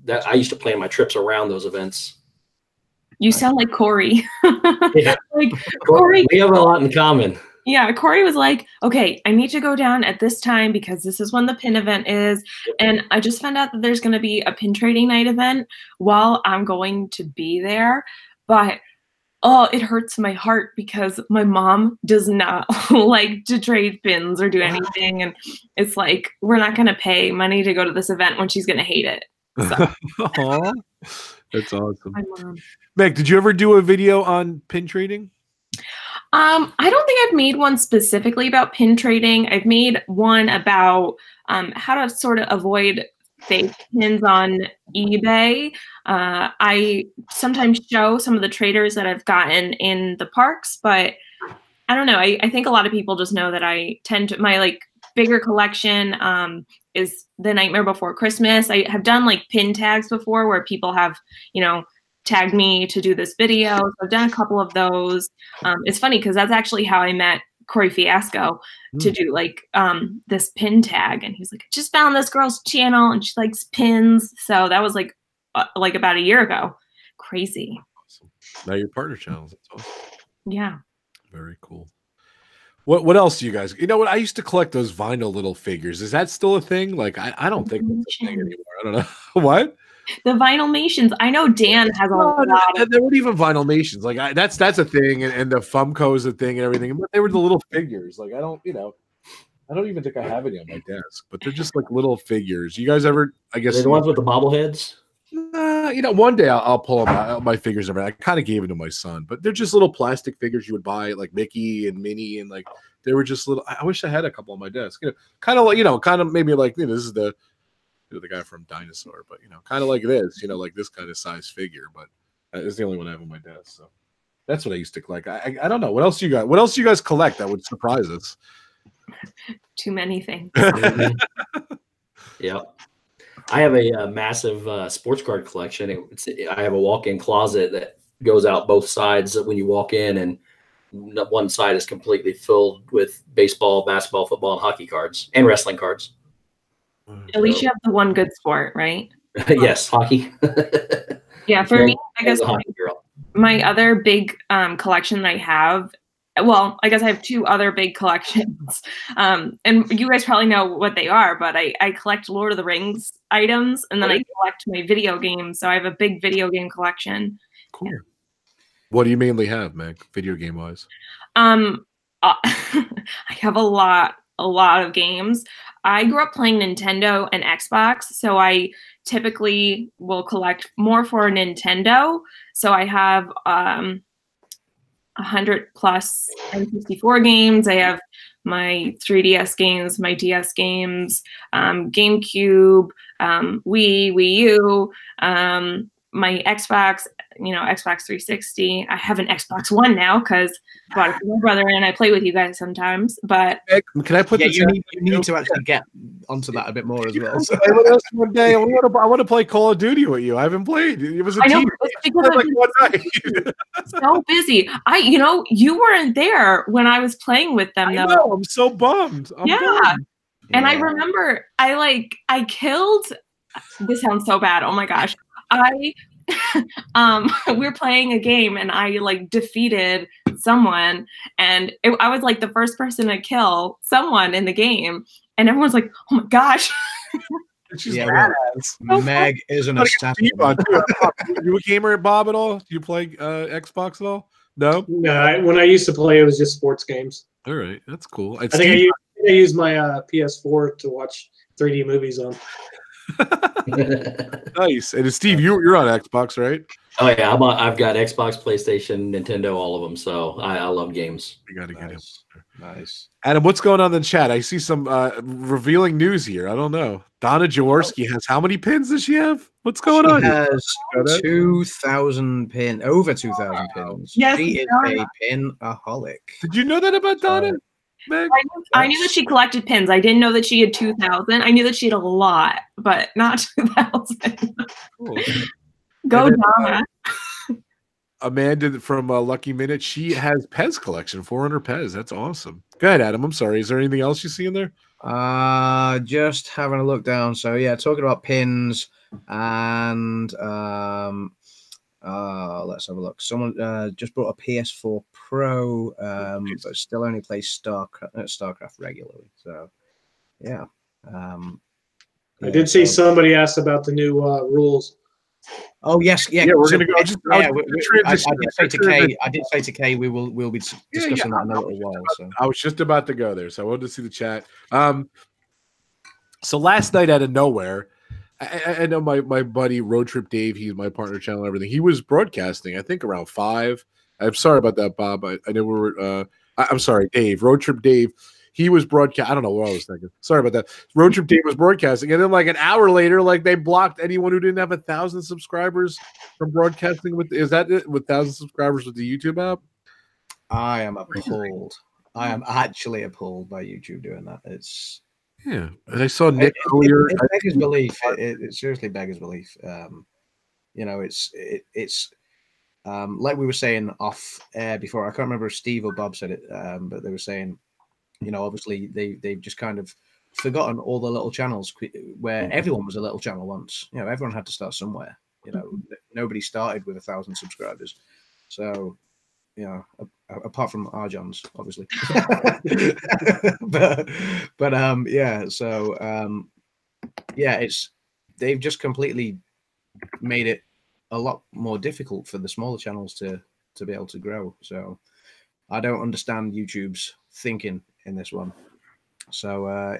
that I used to plan my trips around those events. You sound like Corey. Yeah. Like Corey, we have a lot in common. Yeah, Corey was like, okay, I need to go down at this time because this is when the pin event is. And I just found out that there's going to be a pin trading night event while I'm going to be there. But it hurts my heart because my mom does not like to trade pins or do anything. And it's like, we're not going to pay money to go to this event when she's going to hate it. So. That's awesome. My mom. Meg, did you ever do a video on pin trading? I don't think I've made one specifically about pin trading. I've made one about how to sort of avoid fake pins on eBay. I sometimes show some of the traders that I've gotten in the parks, but I don't know. I think a lot of people just know that I tend to, my bigger collection is The Nightmare Before Christmas. I have done pin tags before where people have, tagged me to do this video. So I've done a couple of those. It's funny because that's actually how I met Corey Fiasco to do this pin tag. And he's like, I just found this girl's channel and she likes pins. So that was about a year ago. Crazy. Awesome. Now your partner channels. That's awesome. Yeah. Very cool. What else do you guys? You know what? I used to collect those vinyl little figures. Is that still a thing? I don't think it's a thing anymore. I don't know. What? The Vinylmations. I know Dan has a lot. They weren't even Vinylmations. That's a thing, and the Funko is a thing and everything. But they were the little figures. I don't even think I have any on my desk. But they're just little figures. You guys ever? I guess the ones with the bobbleheads. One day I'll pull them out. My figures over. I kind of gave it to my son, but they're just little plastic figures you would buy, like Mickey and Minnie, and they were just little. I wish I had a couple on my desk. Kind of maybe this is the guy from Dinosaur, but kind of like this, like this kind of size figure. But It's the only one I have on my desk. So that's what I used to collect. I don't know. What else you got? What else do you guys collect that would surprise us? Too many things. Yep. I have a massive sports card collection. I have a walk-in closet that goes out both sides when you walk in, and one side is completely filled with baseball, basketball, football, and hockey cards, and wrestling cards. At least you have the one good sport, right? Yes, hockey. Yeah, for me, I guess my other big collection that I have, well, I guess I have two other big collections. And you guys probably know what they are, but I collect Lord of the Rings items, and then I collect my video games. So I have a big video game collection. Cool. Yeah. What do you mainly have, Meg, video game wise? I have a lot of games. I grew up playing Nintendo and Xbox, so I typically will collect more for Nintendo. So I have 100 plus N64 games. I have my 3DS games, my DS games, GameCube, Wii U, my Xbox, Xbox 360. I have an Xbox One now because I bought it for my brother, and I play with you guys sometimes. But can I put you need to actually get onto that a bit more as well. So. Play with us one day. I want to play Call of Duty with you. I haven't played. It was a team. Like one night. So busy. You weren't there when I was playing with them. I know. I'm so bummed. Bummed. And I remember I killed. This sounds so bad. Oh my gosh. we were playing a game, and I defeated someone, and I was the first person to kill someone in the game, and everyone's like, "Oh my gosh!" She's badass. Meg is an assassin. You a gamer, Bob, at all? Do you play Xbox at all? No. No. When I used to play, it was just sports games. All right, that's cool. I think I used my PS4 to watch 3D movies on. Nice. And Steve, you're on Xbox, right? Oh yeah, I've got Xbox, PlayStation, Nintendo, all of them. So I love games. You got to get him. Nice. Adam, what's going on in the chat? I see some revealing news here. I don't know. Donna Jaworski has how many pins does she have? What's going on? She has 2,000 pins, over 2,000 pins. Yes, she is a pinaholic. Did you know that about Donna? Meg? I knew that she collected pins. I didn't know that she had 2,000. I knew that she had a lot, but not 2,000. Cool. Go, Donna. Amanda from Lucky Minute, she has Pez collection, 400 Pez. That's awesome. Go ahead, Adam. I'm sorry. Is there anything else you see in there? Just having a look down. So yeah, talking about pins, and let's have a look. Someone just bought a PS4 Pro, but still only plays StarCraft regularly. So yeah. I did see somebody asked about the new rules. Oh yes, yeah. We're gonna go. I did say to Kay, we'll be discussing that in a little while. So I was just about to go there, so I wanted to see the chat. So last night out of nowhere, I know my buddy Road Trip Dave. He's my partner channel and everything. He was broadcasting, I think around 5. I'm sorry about that, Bob. I know we were. I'm sorry, Dave. Road Trip Dave. He was broadcasting. I don't know what I was thinking. Sorry about that. Road Trip Dave was broadcasting, and then an hour later, they blocked anyone who didn't have 1,000 subscribers from broadcasting. Is that it? With 1,000 subscribers with the YouTube app? I am appalled. I am actually appalled by YouTube doing that. It's and I saw Nick earlier. It beggars belief. It seriously beggars belief. It's like we were saying off air before. I can't remember if Steve or Bob said it, but they were saying, obviously they've just kind of forgotten all the little channels where everyone was a little channel once. Everyone had to start somewhere. Nobody started with 1,000 subscribers. So, apart from our Johns, obviously. They've just completely made it a lot more difficult for the smaller channels to be able to grow. So I don't understand YouTube's thinking in this one. So I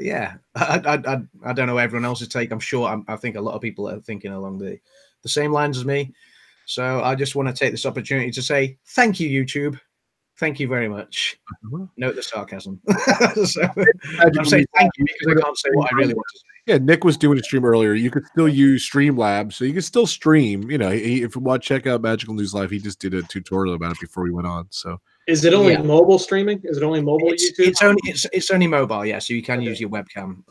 don't know everyone else's take. I think a lot of people are thinking along the same lines as me. So I just want to take this opportunity to say thank you, YouTube. Thank you very much. Uh-huh. Note the sarcasm. So, I'm saying thank you because I can't say what I really want to say. Yeah, Nick was doing a stream earlier. You could still use Streamlabs, so you can still stream. You know, if you want to check out Magical News Live, he just did a tutorial about it before we went on. So, is it only mobile streaming? Is it only mobile YouTube? It's only mobile, yeah. So you can use your webcam.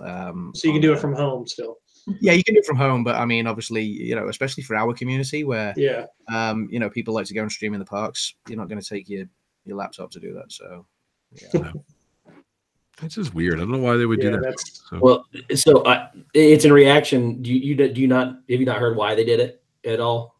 So you can do it from home still. Yeah, you can do it from home, but I mean, obviously, you know, especially for our community where, you know, people like to go and stream in the parks. You're not going to take your laptop to do that. So, yeah. It's just weird. I don't know why they would do that. So. Well, so it's in reaction. Do you not have you not heard why they did it at all?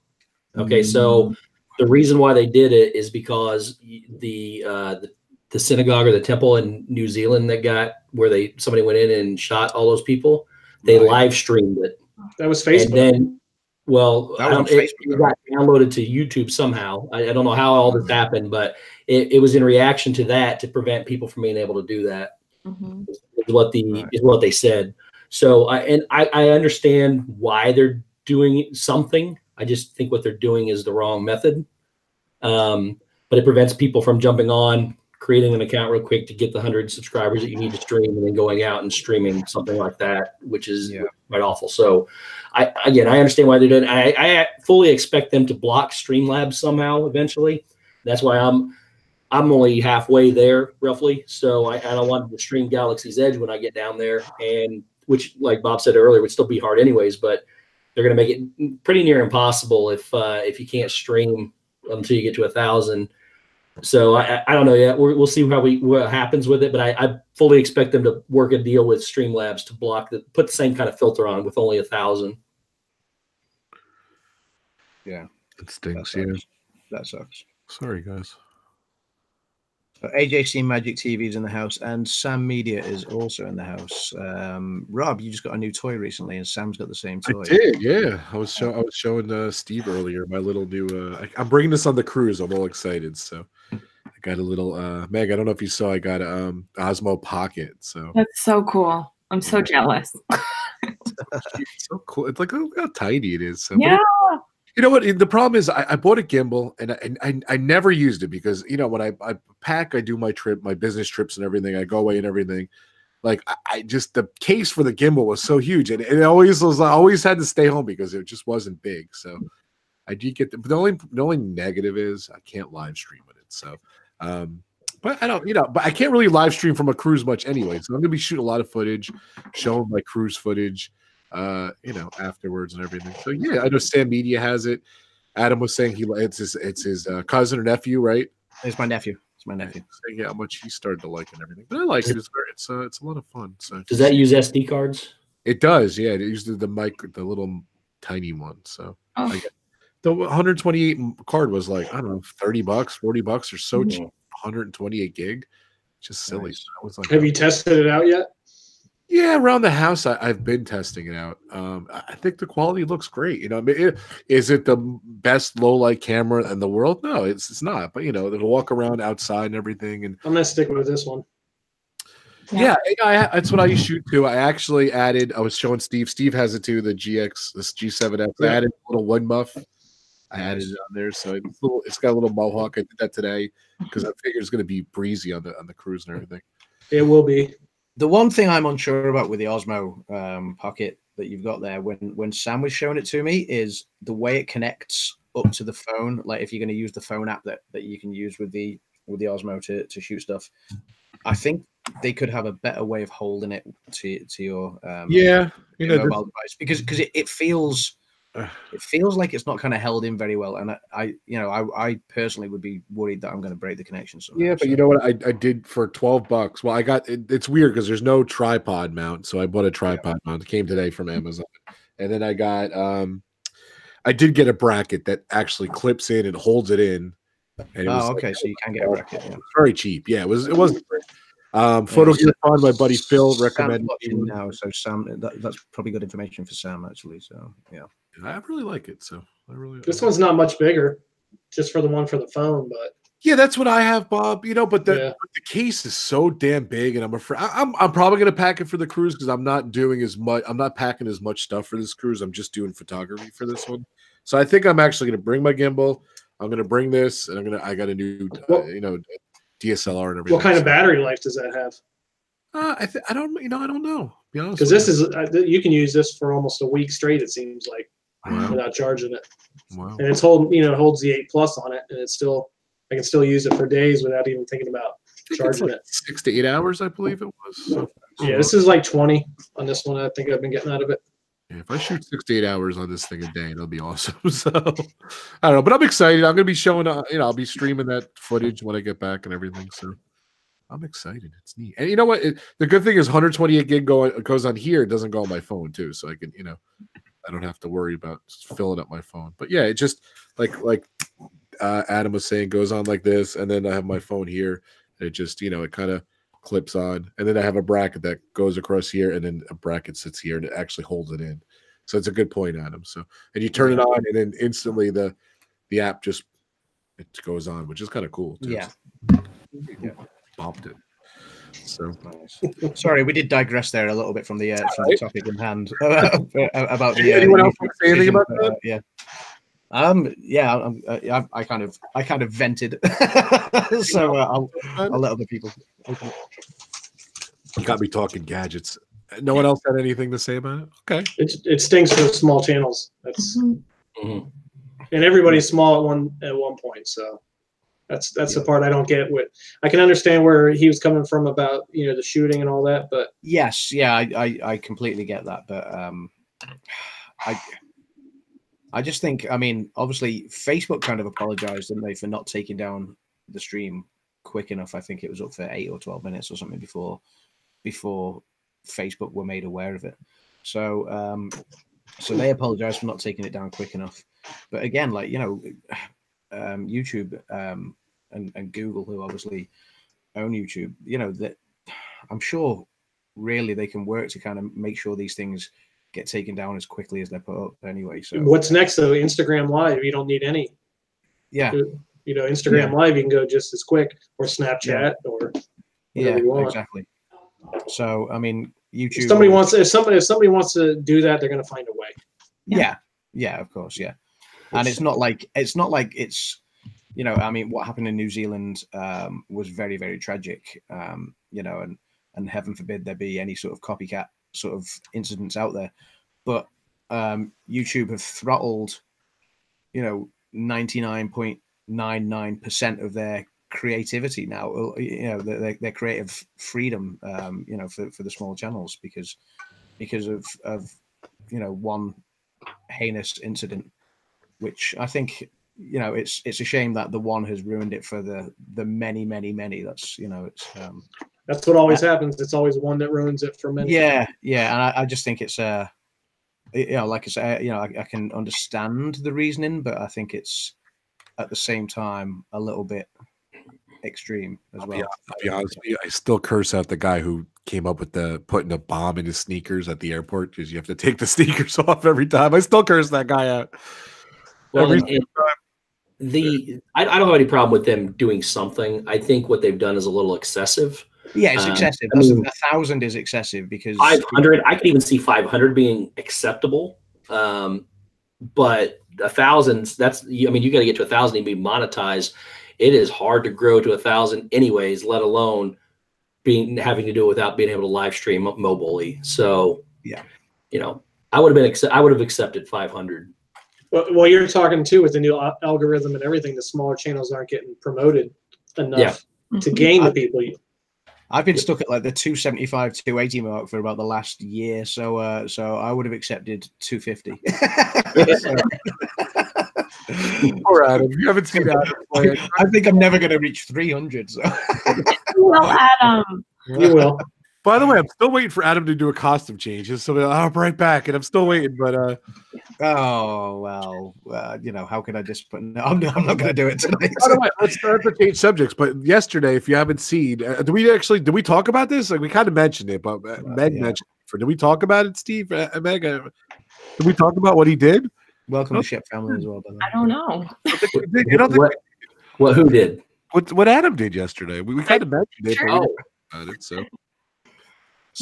Okay, so the reason why they did it is because the synagogue or the temple in New Zealand that got where somebody went in and shot all those people. They live streamed it. That was Facebook. And then, it got downloaded to YouTube somehow. I don't know how all this happened, but it was in reaction to that to prevent people from being able to do that. Mm-hmm. Is what they said. So I understand why they're doing something. I just think what they're doing is the wrong method. But it prevents people from jumping on, creating an account real quick to get the 100 subscribers that you need to stream, and then going out and streaming something like that, which is quite awful. So I understand why they're doing it. I fully expect them to block Streamlabs somehow eventually. That's why I'm only halfway there roughly. So I don't want to stream Galaxy's Edge when I get down there, and which, like Bob said earlier, would still be hard anyways, but they're going to make it pretty near impossible if you can't stream until you get to 1,000. So I don't know yet. We'll see what happens with it, but I fully expect them to work a deal with Streamlabs to put the same kind of filter on with only 1,000. Yeah, it stinks. That sucks. Sorry, guys. So AJC Magic TV is in the house, and Sam Media is also in the house. Rob, you just got a new toy recently, and Sam's got the same toy. I did, yeah. I was showing Steve earlier my little new. I'm bringing this on the cruise. I'm all excited. So I got a little Meg. I don't know if you saw. I got Osmo Pocket. So that's so cool. I'm so jealous. It's so cool. It's like look how tiny it is. So, yeah. You know what? The problem is I bought a gimbal and I never used it because, you know, when I pack, I do my business trips and everything. I go away and everything. Like I just, the case for the gimbal was so huge, and it always was. I always had to stay home because it just wasn't big. So I did get the only negative is I can't live stream with it. So, but I don't, you know, but I can't really live stream from a cruise much anyway. So I'm gonna be shooting a lot of footage, showing my cruise footage. You know, afterwards and everything. So yeah, I know Sam Media has it. Adam was saying it's his cousin or nephew, right? It's my nephew. It's my nephew. Saying how much he started to like and everything. But I like it. It's a lot of fun. So does that use SD cards? It does. Yeah, it uses the the little tiny one. So the 128 card was like, I don't know, $30, $40 or so cheap. 128 gig, just silly. Nice. I was like, have you tested it out yet? Yeah, around the house, I've been testing it out. I think the quality looks great. You know, I mean, is it the best low light camera in the world? No, it's not. But you know, it'll walk around outside and everything. And I'm gonna stick with this one. Yeah, that's what I shoot too. I actually added. I was showing Steve. Steve has it too. The G7X. I added a little wood muff. I added it on there, so it's got a little mohawk. I did that today because I figured it's going to be breezy on the cruise and everything. It will be. The one thing I'm unsure about with the Osmo Pocket that you've got there, when Sam was showing it to me, is the way it connects up to the phone. Like if you're going to use the phone app that you can use with the Osmo to shoot stuff, I think they could have a better way of holding it to your mobile device because it feels like it's not kind of held in very well, and I personally would be worried that I'm going to break the connection somehow. Yeah, but you know what I did for $12? Well, I got it's weird because there's no tripod mount, so I bought a tripod mount. It came today from Amazon, and then I got I did get a bracket that actually clips in and holds it in. And it was okay, so you can get a bracket. Yeah. Very cheap. Yeah, it wasn't great. Photo on my buddy Phil recommended now, so Sam, that's probably good information for Sam actually. So yeah, I really like it. So this one's not much bigger, just for the one for the phone, but yeah, that's what I have, Bob. You know, but the case is so damn big, and I'm afraid I'm probably gonna pack it for the cruise because I'm not doing as much. I'm not packing as much stuff for this cruise. I'm just doing photography for this one. So I think I'm actually gonna bring my gimbal. I'm gonna bring this, and I got a new DSLR and everything. What kind of battery life does that have? I don't know. Be honest, because this is you can use this for almost a week straight. It seems like without charging it. Wow. And it's it holds the 8 Plus on it, and I can still use it for days without even thinking about charging it. 6 to 8 hours, I believe it was. So, yeah, this is like 20 on this one. I think I've been getting out of it. Yeah, if I shoot 6 to 8 hours on this thing a day, it'll be awesome. So I don't know, but I'm excited. I'm gonna be showing, I'll be streaming that footage when I get back and everything. So I'm excited. It's neat. And you know what? The good thing is 128 gig goes on here. It doesn't go on my phone too, so I can, I don't have to worry about filling up my phone. But yeah, it just like Adam was saying, goes on like this, and then I have my phone here, and it just it kind of clips on, and then I have a bracket that goes across here, and then a bracket sits here, and it actually holds it in. So it's a good point, Adam. So and you turn it on, and then instantly the app just goes on, which is kind of cool too. Yeah. Bumped it. So nice. Sorry, we did digress there a little bit from the topic in hand about the. Anyone else want to say anything about that? Yeah. I kind of vented, so I'll let other people. You got me talking gadgets. No one else had anything to say about it. Okay. It stinks for small channels. That's and everybody's small at one point. So that's the part I don't get. I can understand where he was coming from about the shooting and all that, but yes, yeah, I completely get that, but I just think, obviously Facebook kind of apologized, didn't they, for not taking down the stream quick enough. I think it was up for 8 or 12 minutes or something before Facebook were made aware of it. So so they apologized for not taking it down quick enough. But again, YouTube and Google, who obviously own YouTube, that I'm sure really they can work to kind of make sure these things get taken down as quickly as they're put up anyway. So what's next though? Instagram Live, you don't need any. Yeah. Instagram Live, you can go just as quick, or Snapchat, or whatever you want. Exactly. So YouTube. If somebody wants to do that, they're going to find a way. Yeah, of course, yeah. And it's not like it's what happened in New Zealand was very, very tragic. And heaven forbid there be any sort of copycat sort of incidents out there, but YouTube have throttled 99.99% of their creativity now, their creative freedom, for the small channels because of one heinous incident, which I think it's a shame that the one has ruined it for the many that's what always happens. It's always one that ruins it for many. Yeah, and I just think it's like I say, I can understand the reasoning, but I think it's at the same time a little bit extreme as well. I'll be honest with you, I still curse out the guy who came up with putting a bomb in his sneakers at the airport because you have to take the sneakers off every time. I still curse that guy out. Well, I don't have any problem with them doing something. I think what they've done is a little excessive. Yeah, it's excessive. 1,000 is excessive because 500. I can even see 500 being acceptable, but 1,000. That's you got to get to 1,000 and be monetized. It is hard to grow to 1,000, anyways. Let alone having to do it without being able to live stream mobilely. So yeah, I would have accepted 500. Well, you're talking too with the new algorithm and everything. The smaller channels aren't getting promoted enough to gain the people. I've been stuck at like the 275, 280 mark for about the last year, so I would have accepted 250. Poor Adam, you haven't seen Adam play. I think I'm never going to reach 300. So. Well, Adam, you will. By the way, I'm still waiting for Adam to do a costume change. So I'll be right back, and I'm still waiting. But oh well, how can I just put? No, I'm not going to do it tonight. By the way, let's start to change subjects. But yesterday, if you haven't seen, did we talk about this? Like we kind of mentioned it, but Meg mentioned it. Did we talk about it, Steve? Meg, did we talk about what he did? Welcome to Shep family as well. I don't know. Who did? What Adam did yesterday? We kind of mentioned it. Sure. About it, so.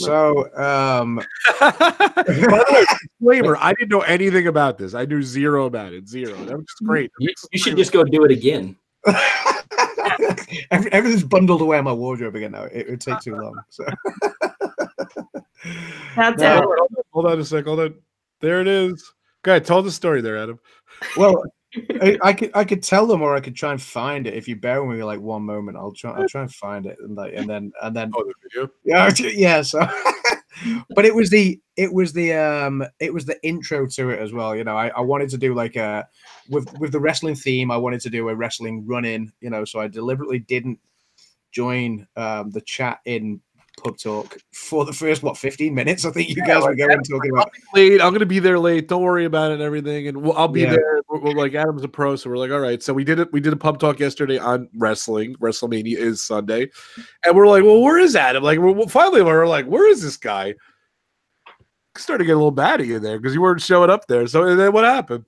By the way, disclaimer, I didn't know anything about this. I knew zero about it. Zero. That was just great. You should just go do it again. Everything's bundled away in my wardrobe again now. It would take too long. So That's No. it. Hold on a sec. Hold on. There it is. Go ahead. Tell the story there, Adam. well, I could tell them, or I could try and find it. If you bear with me like one moment, I'll try and find it, and then Oh, the video. yeah. So, but it was the intro to it as well. You know, I wanted to do like a with the wrestling theme. I wanted to do a wrestling run-in. You know, so I deliberately didn't join the chat in PubTalk for the first 15 minutes. I think you guys were going talking about. Late. I'm gonna be there late. Don't worry about it and everything. And I'll be Yeah. there. We're like Adam's a pro, so we're like, all right. So we did it. We did a pub talk yesterday on wrestling. WrestleMania is Sunday, and we're like, well, where is Adam? Like, finally, we're like, where is this guy? Started to get a little batty in there because you weren't showing up there. So and then what happened?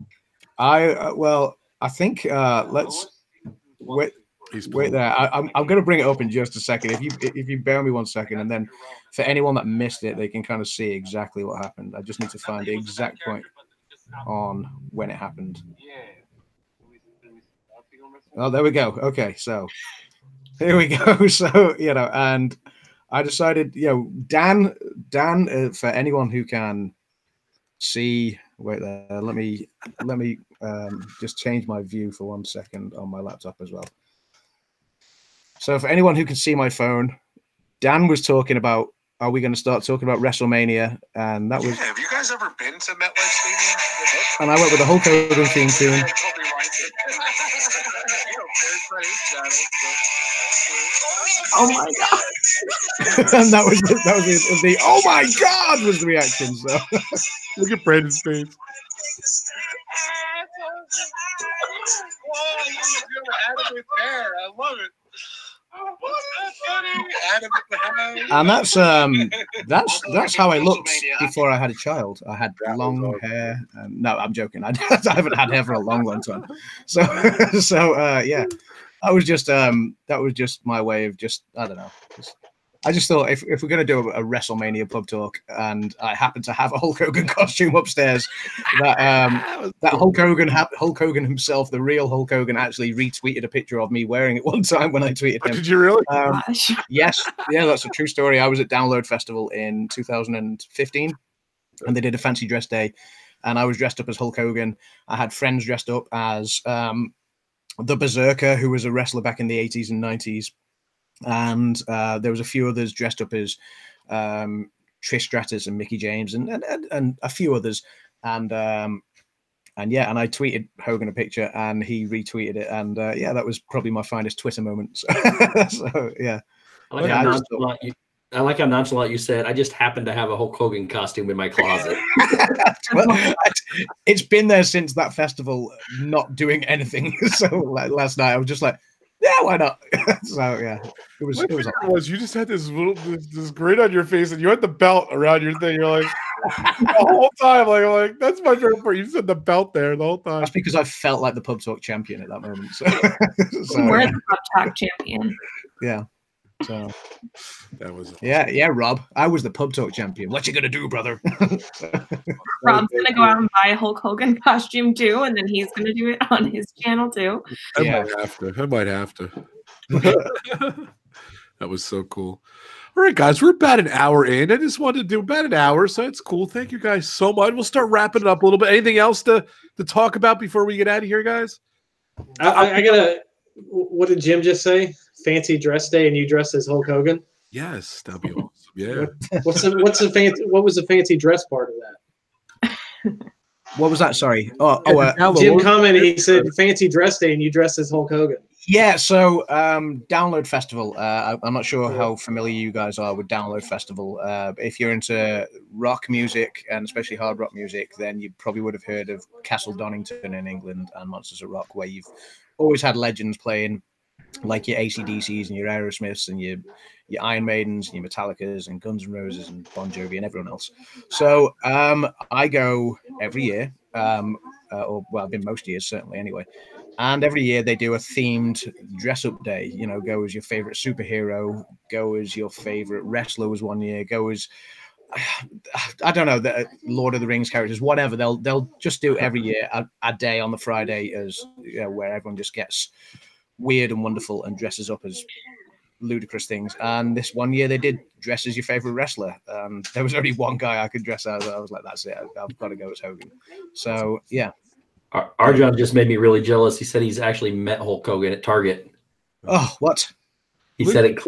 I think let's wait. Wait there. I'm going to bring it up in just a second. If you bear me 1 second, and then for anyone that missed it, they can kind of see exactly what happened. I just need to find the exact point on when it happened. Oh, there we go. Okay, so here we go. So and I decided, Dan. For anyone who can see, wait there. Let me just change my view for 1 second on my laptop as well. So for anyone who can see my phone, Dan was talking about, are we going to start talking about WrestleMania? And that was. Yeah, have you guys ever been to MetLife Stadium? And I went with the Hulk Hogan theme tune. Oh my god! And that was the oh my god was the reaction. So Look at Brandon's face. Adam with hair. I love it. And that's how I looked before I had a child. I had long hair. No, I'm joking. I haven't had hair for a long time. So yeah, that was just my way of I don't know. I just thought if we're going to do a WrestleMania pub talk, and I happen to have a Hulk Hogan costume upstairs, that Hulk Hogan himself, the real Hulk Hogan, actually retweeted a picture of me wearing it one time when I tweeted him. Did you really? Yes, yeah, that's a true story. I was at Download Festival in 2015, and they did a fancy dress day, and I was dressed up as Hulk Hogan. I had friends dressed up as the Berserker, who was a wrestler back in the 80s and 90s. And there was a few others dressed up as Trish Stratus and Mickey James and a few others. And I tweeted Hogan a picture and he retweeted it. And that was probably my finest Twitter moment. So yeah. I like how nonchalant you said, I just happened to have a Hulk Hogan costume in my closet. Well, it's been there since that festival, not doing anything. So last night I was just like, yeah, why not? So yeah, it was. You just had this grin on your face, and you had the belt around your thing. You're like the whole time, like that's my favorite part. You just had the belt there the whole time. That's because I felt like the pub talk champion at that moment. So we're the pub talk champion. Yeah. So that was yeah, Rob. I was the pub talk champion. What you gonna do, brother? Rob's gonna go out and buy a Hulk Hogan costume too, and then he's gonna do it on his channel too. I might have to. That was so cool. All right, guys, we're about an hour in. I just wanted to do about an hour, so it's cool. Thank you guys so much. We'll start wrapping it up a little bit. Anything else to talk about before we get out of here, guys? I gotta. What did Jim just say? Fancy dress day, and you dressed as Hulk Hogan? Yes, that'd be awesome. Yeah. What was the fancy dress part of that? What was that? Sorry. Jim commented. He said fancy dress day, and you dressed as Hulk Hogan. Yeah. So Download Festival. I'm not sure how familiar you guys are with Download Festival. If you're into rock music and especially hard rock music, then you probably would have heard of Castle Donington in England and Monsters of Rock, where you've always had legends playing, like your AC/DCs and your Aerosmiths and your Iron Maidens and your Metallicas and Guns N' Roses and Bon Jovi and everyone else. So I go every year, I've been most years certainly anyway. And every year they do a themed dress-up day. You know, go as your favorite superhero, go as your favorite wrestler was one year, go as I don't know, the Lord of the Rings characters, whatever. They'll just do every year a day on the Friday as where everyone just gets weird and wonderful and dress us up as ludicrous things. And this one year they did dress as your favorite wrestler. There was only one guy I could dress as. I was like, that's it. I've got to go as Hogan. So yeah. Arjon just made me really jealous. He said he's actually met Hulk Hogan at Target. Oh, what? He said it.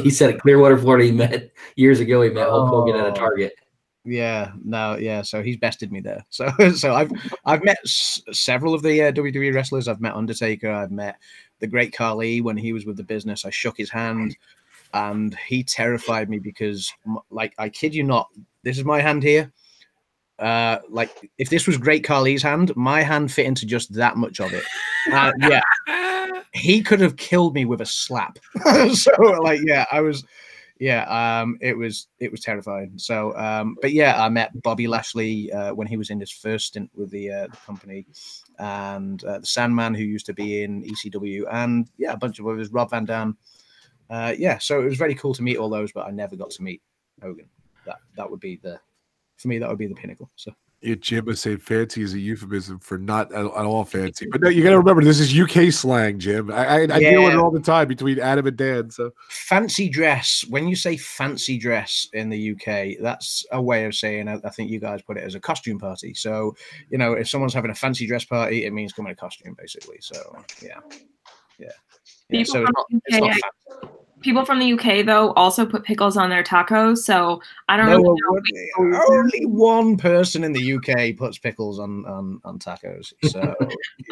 He said at Clearwater, Florida. He met years ago. He met Hulk Hogan at a Target. Yeah, no, yeah. So he's bested me there. So I've met several of the WWE wrestlers. I've met Undertaker. I've met the Great Khali when he was with the business. I shook his hand, and he terrified me because, like, I kid you not, this is my hand here. Like, if this was Great Khali's hand, my hand fit into just that much of it. Yeah, he could have killed me with a slap. So, like, yeah, I was. Yeah, it was terrifying. So, but yeah, I met Bobby Lashley when he was in his first stint with the company, and the Sandman, who used to be in ECW, and yeah, a bunch of others, Rob Van Dam. Yeah, so it was very cool to meet all those, but I never got to meet Hogan. That would be for me, that would be the pinnacle. So. Yeah, Jim was saying fancy is a euphemism for not at all fancy. But no, you got to remember, this is UK slang, Jim. I deal with it all the time between Adam and Dan. So fancy dress. When you say fancy dress in the UK, that's a way of saying, I think you guys put it as a costume party. So, you know, if someone's having a fancy dress party, it means come in a costume, basically. So, yeah. So it's not fancy. People from the UK, though, also put pickles on their tacos. So I don't know. Only one person in the UK puts pickles on tacos. So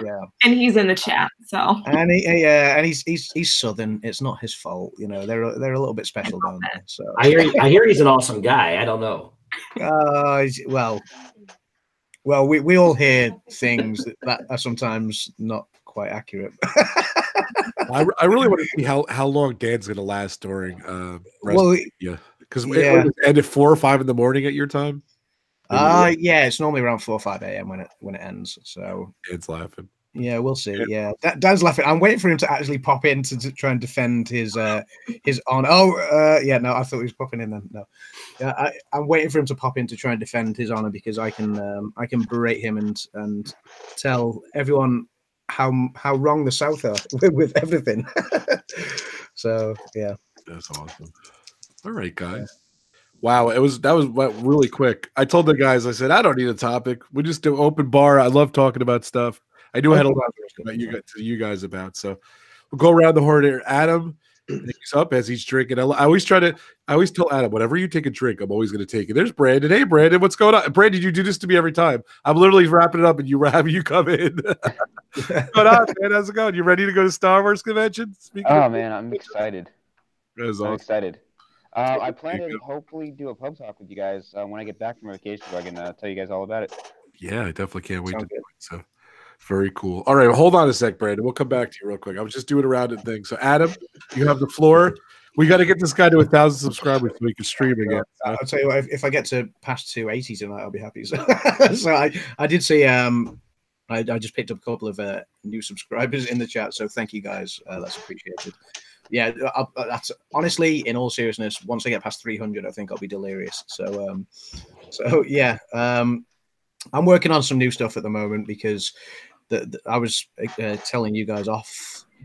yeah. And he's in the chat. So and he's Southern. It's not his fault. You know, they're a little bit special down there. So I hear he's an awesome guy. I don't know. Well, we all hear things that are sometimes not quite accurate. I really want to see how long Dan's going to last during because it ended 4 or 5 in the morning at your time. Yeah, it's normally around 4 or 5 a.m. when it ends. So Dan's laughing. Yeah, we'll see. Yeah, Dan's laughing. I'm waiting for him to actually pop in to try and defend his honor. Yeah, no, I thought he was popping in then. No, yeah, I'm waiting for him to pop in to try and defend his honor because I can berate him and tell everyone how wrong the South are with everything. So yeah, that's awesome. All right, guys. Wow, that went really quick. I told the guys, I said, I don't need a topic. We just do open bar. I love talking about stuff. I do had a lot about you guys about. So we'll go around the horn here. Adam picks up as he's drinking. I always tell Adam, whenever you take a drink, I'm always going to take it. There's Brandon. Hey, Brandon, what's going on? Brandon, you do this to me every time. I'm literally wrapping it up and you come in. What's going on, man? How's it going? You ready to go to Star Wars convention? Man, I'm excited. I'm excited. I plan to hopefully do a pub talk with you guys when I get back from vacation so I can tell you guys all about it. Yeah, I definitely can't wait to do it. So very cool. All right, hold on a sec, Brandon. We'll come back to you real quick. I was just doing a rounded thing. So, Adam, you have the floor. We got to get this guy to 1,000 subscribers so we can stream again. I'll tell you what, if I get to past 280 tonight, I'll be happy. So, I did see. I just picked up a couple of new subscribers in the chat. So, thank you guys. That's appreciated. Yeah, that's honestly, in all seriousness, once I get past 300, I think I'll be delirious. So yeah, I'm working on some new stuff at the moment because I was telling you guys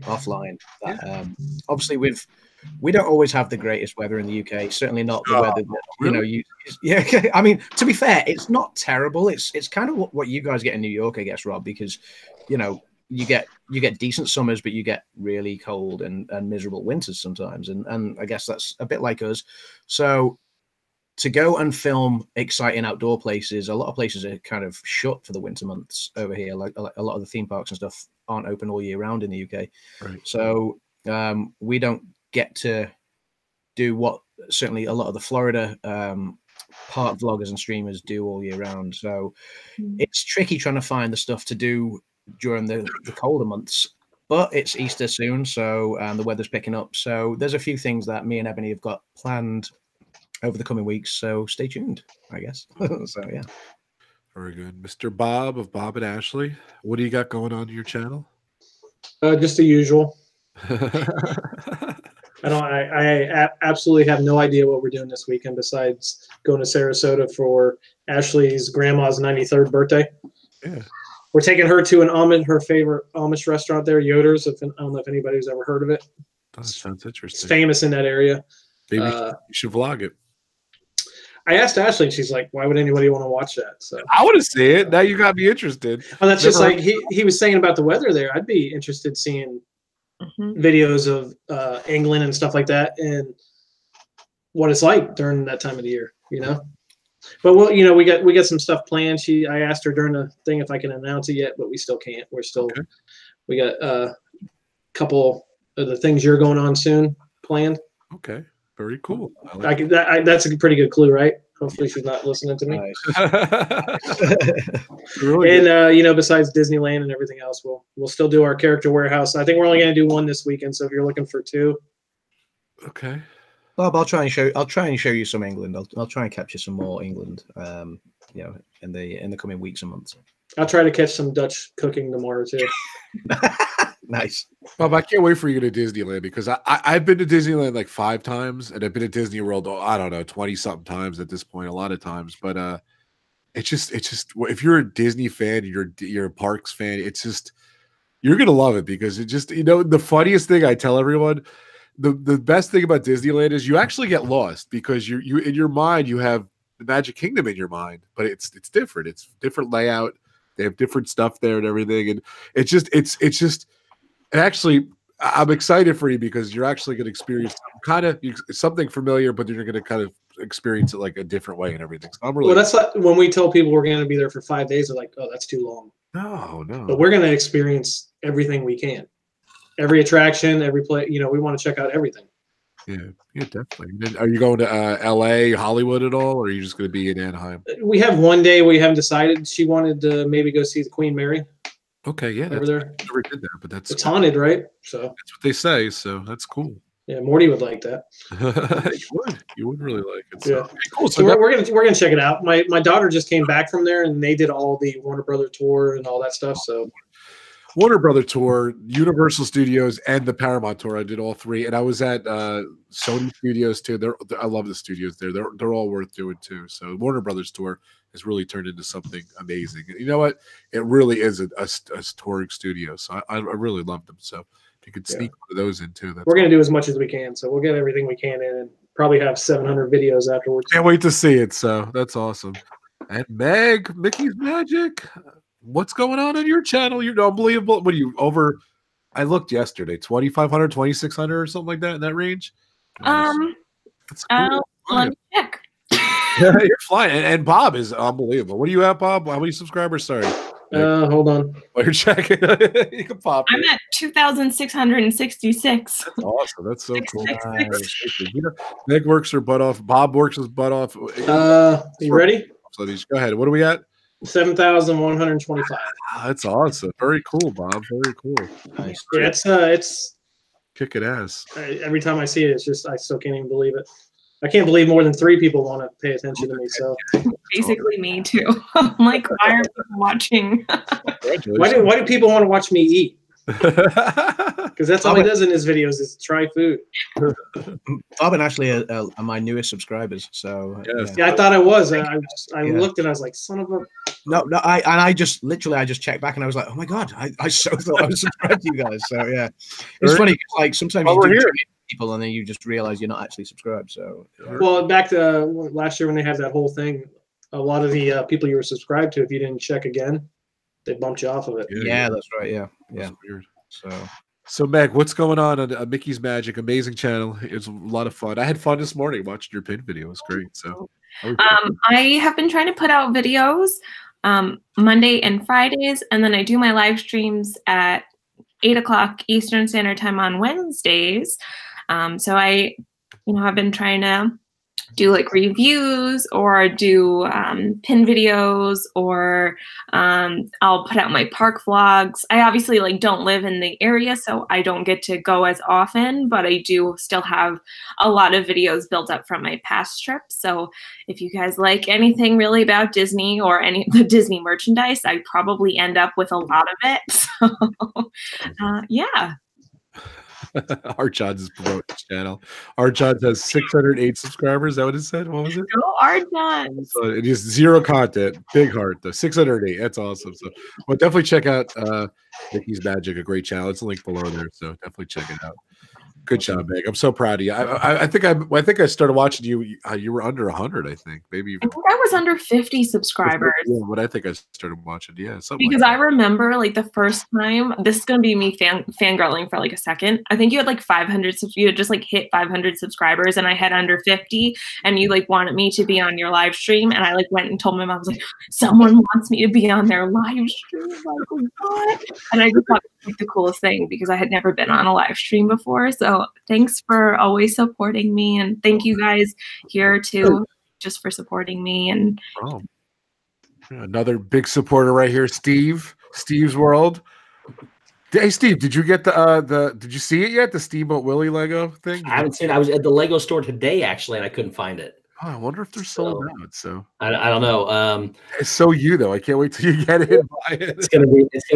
offline that obviously we don't always have the greatest weather in the UK. Certainly not the weather that, yeah. I mean, to be fair, it's not terrible. It's kind of what you guys get in New York, I guess, Rob, because you get decent summers, but you get really cold and miserable winters sometimes. And I guess that's a bit like us. So to go and film exciting outdoor places, a lot of places are kind of shut for the winter months over here. Like a lot of the theme parks and stuff aren't open all year round in the UK. Right. So we don't get to do what certainly a lot of the Florida park vloggers and streamers do all year round. So it's tricky trying to find the stuff to do during the colder months, but it's Easter soon, so the weather's picking up. So there's a few things that me and Ebony have got planned over the coming weeks. So stay tuned, I guess. So yeah. Very good. Mr. Bob of Bob and Ashley, what do you got going on your channel? Just the usual. I absolutely have no idea what we're doing this weekend besides going to Sarasota for Ashley's grandma's 93rd birthday. Yeah. We're taking her to her favorite Amish restaurant there, Yoder's. I don't know if anybody's ever heard of it. That sounds interesting. It's famous in that area. Maybe you should vlog it. I asked Ashley, and she's like, "Why would anybody want to watch that?" So I want to see it. Now you got me interested. Well, that's just like he was saying about the weather there. I'd be interested seeing videos of England and stuff like that, and what it's like during that time of the year. But we got some stuff planned. I asked her during the thing if I can announce it yet, but we still can't. We got a couple of the things you're going on soon planned. Okay, very cool. That's a pretty good clue, right? Hopefully she's not listening to me. Really and besides Disneyland and everything else, we'll still do our character warehouse. I think we're only going to do one this weekend. So if you're looking for two, okay. Bob, I'll try and show you some England. I'll try and capture some more England. In the coming weeks and months. I'll try to catch some Dutch cooking tomorrow too. Nice. Bob, I can't wait for you to go to Disneyland because I've been to Disneyland like 5 times, and I've been to Disney World, I don't know, 20-something times at this point, a lot of times. But it's just if you're a Disney fan, you're a parks fan, you're gonna love it because it just the funniest thing I tell everyone. The best thing about Disneyland is you actually get lost because you in your mind you have the Magic Kingdom in your mind, but it's different. It's different layout. They have different stuff there and everything, and it's just actually I'm excited for you because you're actually going to experience something familiar, but you're going to kind of experience it like a different way and everything. So I'm really that's like when we tell people we're going to be there for 5 days, they're like, "Oh, that's too long." No. But we're going to experience everything we can. Every attraction, every place, we want to check out everything. Yeah, definitely. Then are you going to LA, Hollywood at all, or are you just going to be in Anaheim? We have one day we haven't decided. She wanted to maybe go see the Queen Mary. Okay, yeah. Over there. I never did that, but it's haunted, right? So that's what they say, so that's cool. Yeah, Morty would like that. You would really like it. So. Yeah. Okay, cool. So we're gonna check it out. My daughter just came back from there, and they did all the Warner Brother tour and all that stuff. So Warner Brother tour, Universal Studios, and the Paramount tour. I did all 3, and I was at Sony Studios too. I love the studios there. They're all worth doing too. So Warner Brothers tour has really turned into something amazing. And you know what? It really is a touring studio. So I really love them. So if you could sneak one of those in too, we're gonna do as much as we can. So we'll get everything we can in, and probably have 700 videos afterwards. Can't wait to see it. So that's awesome. And Meg, Mickey's Magic. What's going on your channel? You're unbelievable. What are you over? I looked yesterday, 2,500, 2,600 or something like that in that range. That's cool. Let me check. Yeah, you're flying. And Bob is unbelievable. What do you have, Bob? How many subscribers? Sorry. Hold on. While you're checking, you can pop. I'm at 2,666. That's awesome. That's so cool. Meg works her butt off. Bob works his butt off. You ready? So go ahead. What are we at? 7,125. That's awesome. Very cool, Bob. Very cool. Nice. Yeah, it's kicking ass. Every time I see it, it's just I still can't even believe it. I can't believe more than 3 people want to pay attention to me. So basically, me too. I'm like, why are people watching? Why do people want to watch me eat? Because that's all he does in his videos is try food. Bob and Ashley are my newest subscribers. So yeah, I thought I was. I looked and I was like, son of a. No, I just checked back and I was like, oh my god, I so thought I was subscribed to you guys. So yeah, it's funny. Like sometimes you do people and then you just realize you're not actually subscribed. So well, back to last year when they had that whole thing, a lot of the people you were subscribed to, if you didn't check again, they bumped you off of it. Yeah, that's right. Yeah. That's weird. So Meg, what's going on Mickey's Magic? Amazing channel. It's a lot of fun. I had fun this morning watching your pin video. It was great. So I have been trying to put out videos Monday and Fridays, and then I do my live streams at 8 o'clock Eastern Standard Time on Wednesdays. So I, have been trying to do like reviews or do pin videos, or I'll put out my park vlogs. I obviously don't live in the area, so I don't get to go as often, but I do still have a lot of videos built up from my past trips. So if you guys like anything really about Disney or any of the Disney merchandise, I probably end up with a lot of it. So yeah. Art Johns is promoting his channel. Art Johns has 608 subscribers. Is that what it said? What was it? Go Art Johns. So it is 0 content. Big heart though. 608. That's awesome. So well, definitely check out Mickey's Magic, a great channel. It's linked below there. So definitely check it out. Good job, Meg. I'm so proud of you. I think I started watching you. You were under 100, I think. Maybe even. I think I was under 50 subscribers. Yeah, but I think I started watching. Yeah, something. Because like I remember like the first time. This is gonna be me fangirling for like a second. I think you had like 500. You had just like hit 500 subscribers, and I had under 50. And you like wanted me to be on your live stream, and I like went and told my mom, I was like, someone wants me to be on their live stream. Like what? And I just thought it was like the coolest thing because I had never been on a live stream before. So thanks for always supporting me, and thank you guys here too, just for supporting me. And another big supporter right here, Steve's World. Hey Steve, did you get did you see it yet? The Steamboat Willie Lego thing? I haven't seen it. I was at the Lego store today actually, and I couldn't find it. Oh, I wonder if they're sold out. So I don't know. It's so you though. I can't wait till you get it and buy it. It's gonna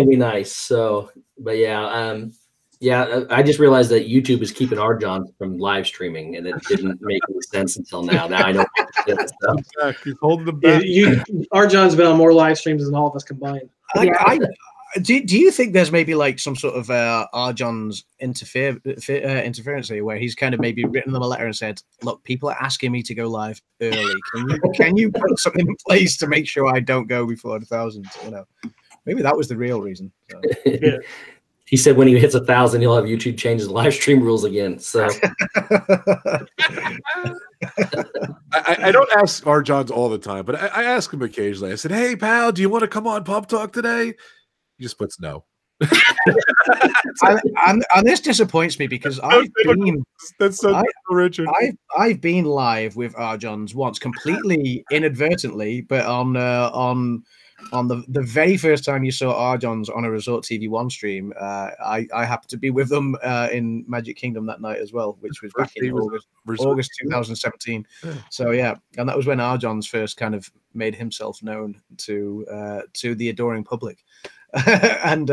be nice. So, but yeah, I just realized that YouTube is keeping Art Johns from live streaming, and it didn't make any sense until now. Now I know. He's holding them back. Art John's been on more live streams than all of us combined. Do you think there's maybe like some sort of R. John's interference here, where he's kind of maybe written them a letter and said, "Look, people are asking me to go live early. Can you put something in place to make sure I don't go before 1,000?" You know, maybe that was the real reason. So. Yeah. He said when he hits 1,000, he'll have YouTube change his live stream rules again. So I don't ask R. Johns all the time, but I ask him occasionally. I said, "Hey, pal, do you want to come on Pub Talk today?" He just puts no. and this disappoints me because I've been live with R. Johns once, completely inadvertently, but on the very first time you saw R. Johns on a Resort TV 1 stream, I happened to be with them in Magic Kingdom that night as well, which was back in August 2017. Yeah. So yeah, and that was when R. Johns first kind of made himself known to the adoring public. and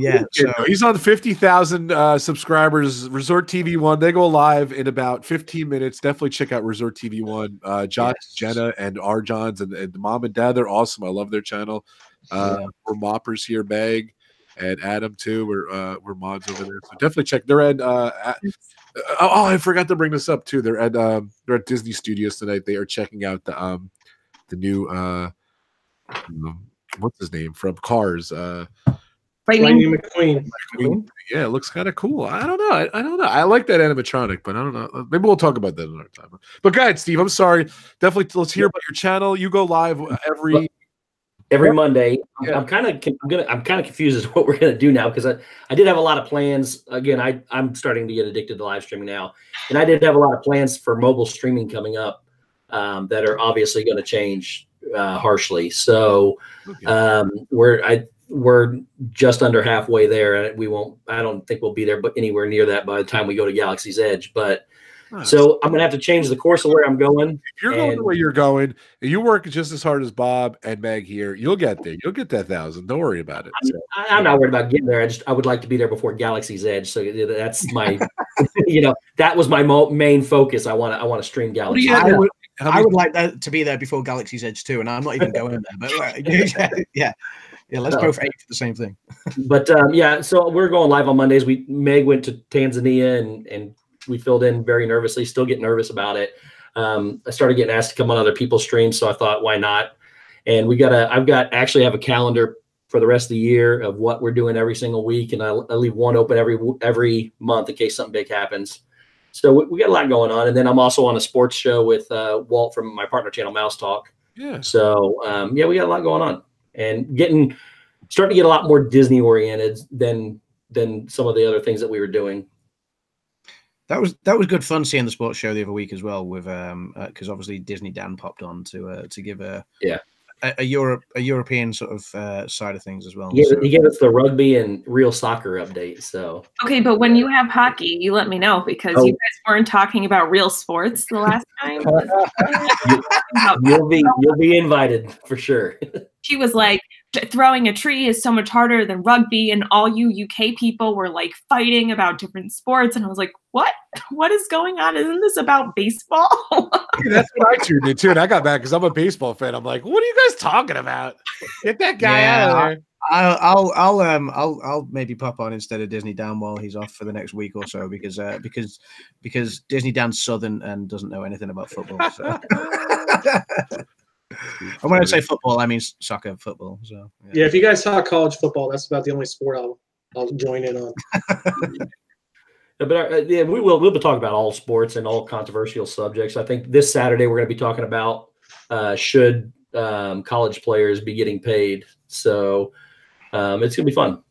yeah, so he's on 50,000 subscribers. Resort TV 1. They go live in about 15 minutes. Definitely check out Resort TV 1. Josh, Jenna, and R. Johns and mom and dad. They're awesome. I love their channel. We're moppers here, Meg and Adam too. We're mods over there. So definitely check. They're at. I forgot to bring this up too. They're at Disney Studios tonight. They are checking out the new what's his name from Cars? Lightning McQueen. Yeah, it looks kind of cool. I don't know. I like that animatronic, but I don't know. Maybe we'll talk about that another time. But go ahead, Steve. I'm sorry. Definitely, let's hear about your channel. You go live every Monday. Yeah. I'm kind of confused as to what we're gonna do now because I did have a lot of plans. Again, I'm starting to get addicted to live streaming now, and I did have a lot of plans for mobile streaming coming up that are obviously going to change harshly. So we're just under halfway there, and I don't think we'll be there, but anywhere near that by the time we go to Galaxy's Edge. But so I'm gonna have to change the course of where I'm going. If you're going the way you're going, and you work just as hard as Bob and Meg here, you'll get there. You'll get that 1,000. Don't worry about it. I'm not worried about getting there. I would like to be there before Galaxy's Edge. So that's my, that was my main focus. I want to stream Galaxy's Edge. I would like that to be there before Galaxy's Edge too, and I'm not even going there. But yeah, let's both aim for the same thing. But so we're going live on Mondays. Meg went to Tanzania and we filled in very nervously. Still get nervous about it. I started getting asked to come on other people's streams, so I thought, why not? And I've actually have a calendar for the rest of the year of what we're doing every single week, and I leave one open every month in case something big happens. So we got a lot going on, and then I'm also on a sports show with Walt from my partner channel, Mouse Talk. Yeah. So we got a lot going on, and starting to get a lot more Disney oriented than some of the other things that we were doing. That was good fun seeing the sports show the other week as well, with because obviously Disney Dan popped on to give a European sort of side of things as well. He gave us the rugby and real soccer update. So okay, but when you have hockey, you let me know because you guys weren't talking about real sports the last time. You'll be invited for sure. She was like, throwing a tree is so much harder than rugby, and all you UK people were like fighting about different sports, and I was like, what is going on? Isn't this about baseball? That's what I tuned into, and I got back because I'm a baseball fan. I'm like, what are you guys talking about? Get that guy out of there. I'll maybe pop on instead of Disney Dan while he's off for the next week or so because Disney Dan's Southern and doesn't know anything about football. So. And when I say football, I mean soccer football. So yeah, if you guys talk college football, that's about the only sport I'll join in on. But we'll be talking about all sports and all controversial subjects. I think this Saturday we're going to be talking about should college players be getting paid. So it's going to be fun.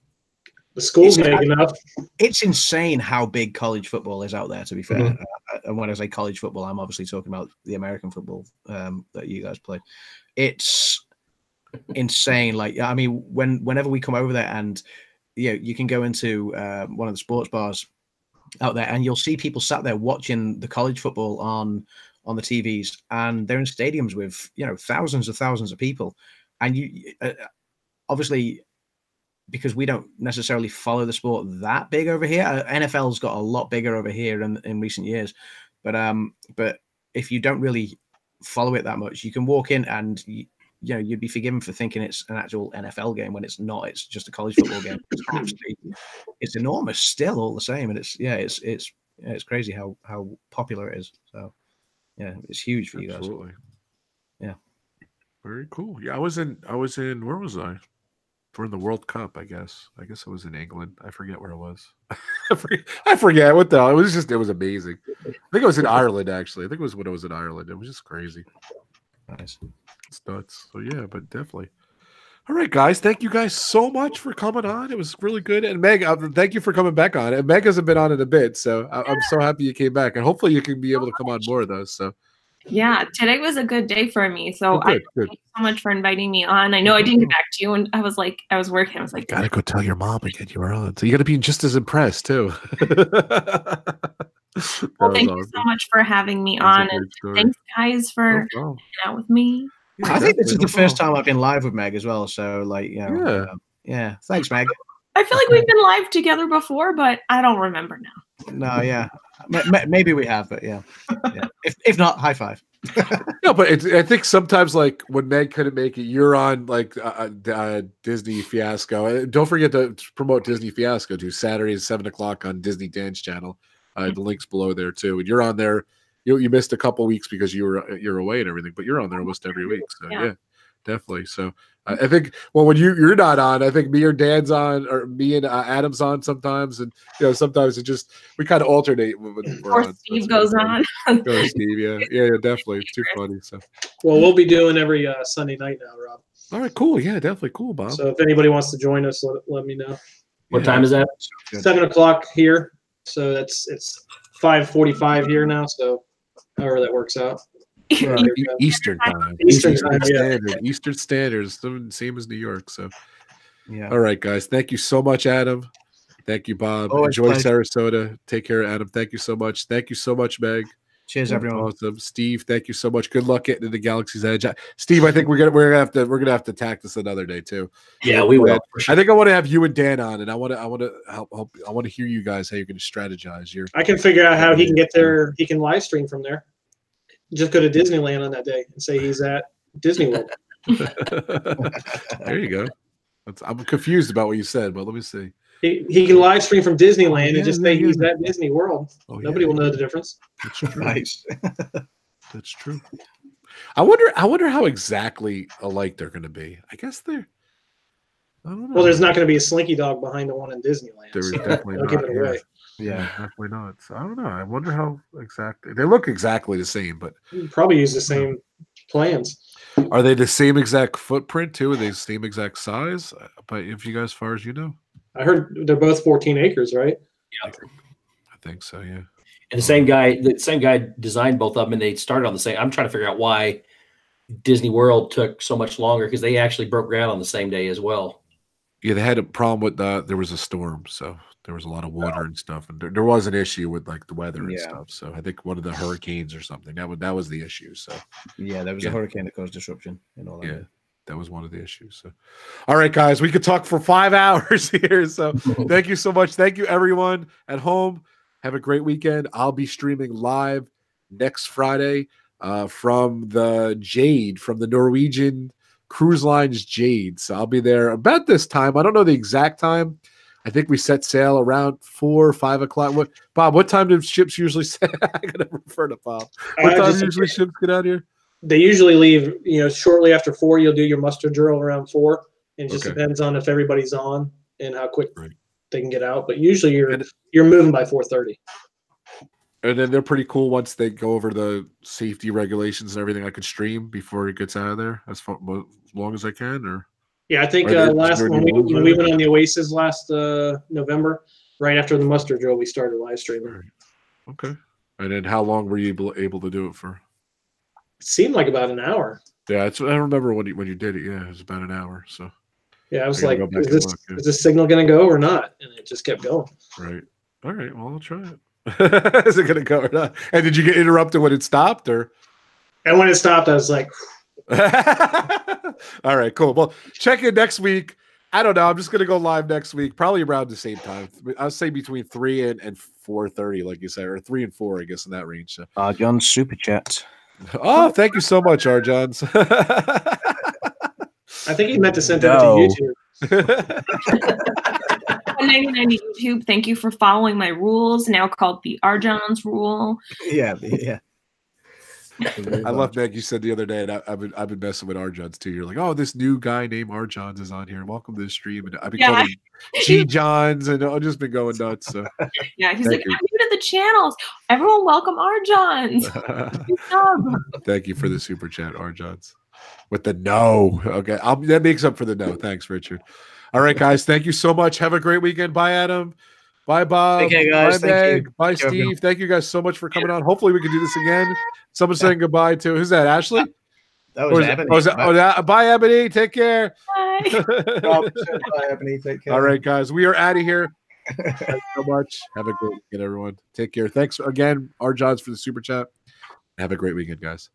The schools make enough. It's insane how big college football is out there, to be fair. Mm-hmm. And when I say college football, I'm obviously talking about the American football that you guys play. It's insane. Like, I mean, whenever we come over there and you can go into one of the sports bars out there and you'll see people sat there watching the college football on the TVs, and they're in stadiums with, thousands of people. And you obviously, because we don't necessarily follow the sport that big over here. NFL's got a lot bigger over here in recent years, but if you don't really follow it that much, you can walk in and you'd be forgiven for thinking it's an actual NFL game when it's not. It's just a college football game. It's enormous still, all the same, and it's crazy how popular it is. So yeah, it's huge for you guys. Absolutely. Yeah, very cool. Yeah, I was in. Where was I? For the World Cup, I guess. I was in England. I forget where it was. I forget what the hell. It was amazing. I think it was in Ireland, actually. I think it was when I was in Ireland. It was just crazy. Nice. It's nuts. So yeah, but definitely. All right, guys. Thank you guys so much for coming on. It was really good. And Meg, thank you for coming back on. And Meg hasn't been on in a bit, so I'm so happy you came back. And hopefully you can be able to come on more of those. So yeah, today was a good day for me. So thank you so much for inviting me on. I know I didn't get back to you, and I was working. I was like, gotta go tell your mom again you were on. So you gotta be just as impressed too. Well, thank you so much for having me on, and thanks guys for hanging out with me. Yeah, I think this is the first time I've been live with Meg as well. So yeah. Thanks, Meg. I feel like we've been live together before, but I don't remember now. No, yeah. Maybe we have, but yeah. If not, high five. No, but I think sometimes, like when Meg couldn't make it, you're on like Disney Fiasco. Don't forget to promote Disney Fiasco too. Saturdays 7:00 on Disney Dance Channel. The link's below there too. And you're on there. You missed a couple weeks because you're away and everything, but you're on there almost every week. So yeah definitely. So I think when you're not on, I think me or Dan's on, or me and Adam's on sometimes, and sometimes we kind of alternate when we're on. Steve goes on. Steve, yeah, definitely. It's too funny. So well, we'll be doing every Sunday night now, Rob. All right, cool. Yeah, definitely cool, Bob. So if anybody wants to join us, let me know. What time is that? 7:00 here. So it's 5:45 here now. So however that works out. Eastern time. Eastern Standard, same as New York. So, yeah. All right, guys. Thank you so much, Adam. Thank you, Bob. Enjoy Sarasota. Take care, Adam. Thank you so much. Thank you so much, Meg. Cheers, everyone. Awesome, Steve. Thank you so much. Good luck getting into Galaxy's Edge, Steve. I think we're gonna have to tack this another day too. Yeah, we will. I think I want to have you and Dan on, and I want to help. I want to hear you guys how you're going to strategize. I can figure out how he can get there. He can live stream from there. Just go to Disneyland on that day and say he's at Disney World. There you go. I'm confused about what you said, but let me see. He can live stream from Disneyland and just say he's at Disney World. Nobody will know the difference. That's true. Nice. That's true. I wonder how exactly alike they're going to be. I guess they're. I don't know. Well, there's not going to be a Slinky Dog behind the one in Disneyland. There's definitely not. Give it away. Yeah, definitely not. So I don't know. I wonder how exactly they look exactly the same, but you probably use the same plans. Are they the same exact footprint too? Are they the same exact size? But if you guys, as far as you know, I heard they're both 14 acres, right? Yeah, I think so. Yeah. And the same guy designed both of them, and they started on the same. I'm trying to figure out why Disney World took so much longer, because they actually broke ground on the same day as well. Yeah, they had a problem with there was a storm, so there was a lot of water and stuff, and there was an issue with like the weather and stuff. So I think one of the hurricanes or something that was the issue. So yeah, there was a hurricane that caused disruption and all that. That was one of the issues. So, all right, guys, we could talk for 5 hours here. So thank you so much. Thank you, everyone at home. Have a great weekend. I'll be streaming live next Friday from the Jade, from the Norwegian Cruise Lines Jade. So I'll be there about this time. I don't know the exact time. I think we set sail around 4 or 5 o'clock. Bob, what time do ships usually sail? I gotta refer to Bob. What time do usually ships get out here? They usually leave, shortly after 4. You'll do your muster drill around 4. And it just depends on if everybody's on and how quick they can get out. But usually you're moving by 4:30. And then they're pretty cool once they go over the safety regulations and everything. I could stream before it gets out of there as long as I can, or yeah, I think last when we went on the Oasis last November, right after the muster drill, we started live streaming. Right. Okay. And then how long were you able to do it for? It seemed like about an hour. Yeah, I remember when you did it. Yeah, it was about an hour. So yeah, I was like, is this signal going to go or not? And it just kept going. Right. All right. Well, I'll try it. Is it going to go or not? And did you get interrupted when it stopped, or? And when it stopped, I was like, all right, cool. Well, check in next week. I don't know. I'm just going to go live next week, probably around the same time. I'll say between 3 and 4:30, like you said, or 3 and 4, I guess, in that range. So. John's super chat. Oh, thank you so much, Arjons. I think he meant to send it to YouTube. 199 YouTube. Thank you for following my rules, now called the Arjon's rule. Yeah. I love Meg. You said the other day, and I've been messing with Arjons too. You're like, oh, this new guy named Arjons is on here. Welcome to the stream. And I've been calling him G Johns, and I've just been going nuts. So. Yeah, he's like, I'm new to the channels. Everyone, welcome Arjons. Thank you for the super chat, Arjons. With the no, okay, that makes up for the no. Thanks, Richard. All right, guys, thank you so much. Have a great weekend. Bye, Adam. Bye, Bob. Okay, guys. Bye, Meg. Bye, Steve. Thank you guys so much for coming on. Hopefully, we can do this again. Someone saying goodbye to who's that? Ashley. That was Ebony. Bye, Ebony. Take care. Bye. Bye, Ebony. Take care. All right, guys, we are out of here. Thanks so much. Have a great weekend, everyone. Take care. Thanks again, Arjons, for the super chat. Have a great weekend, guys.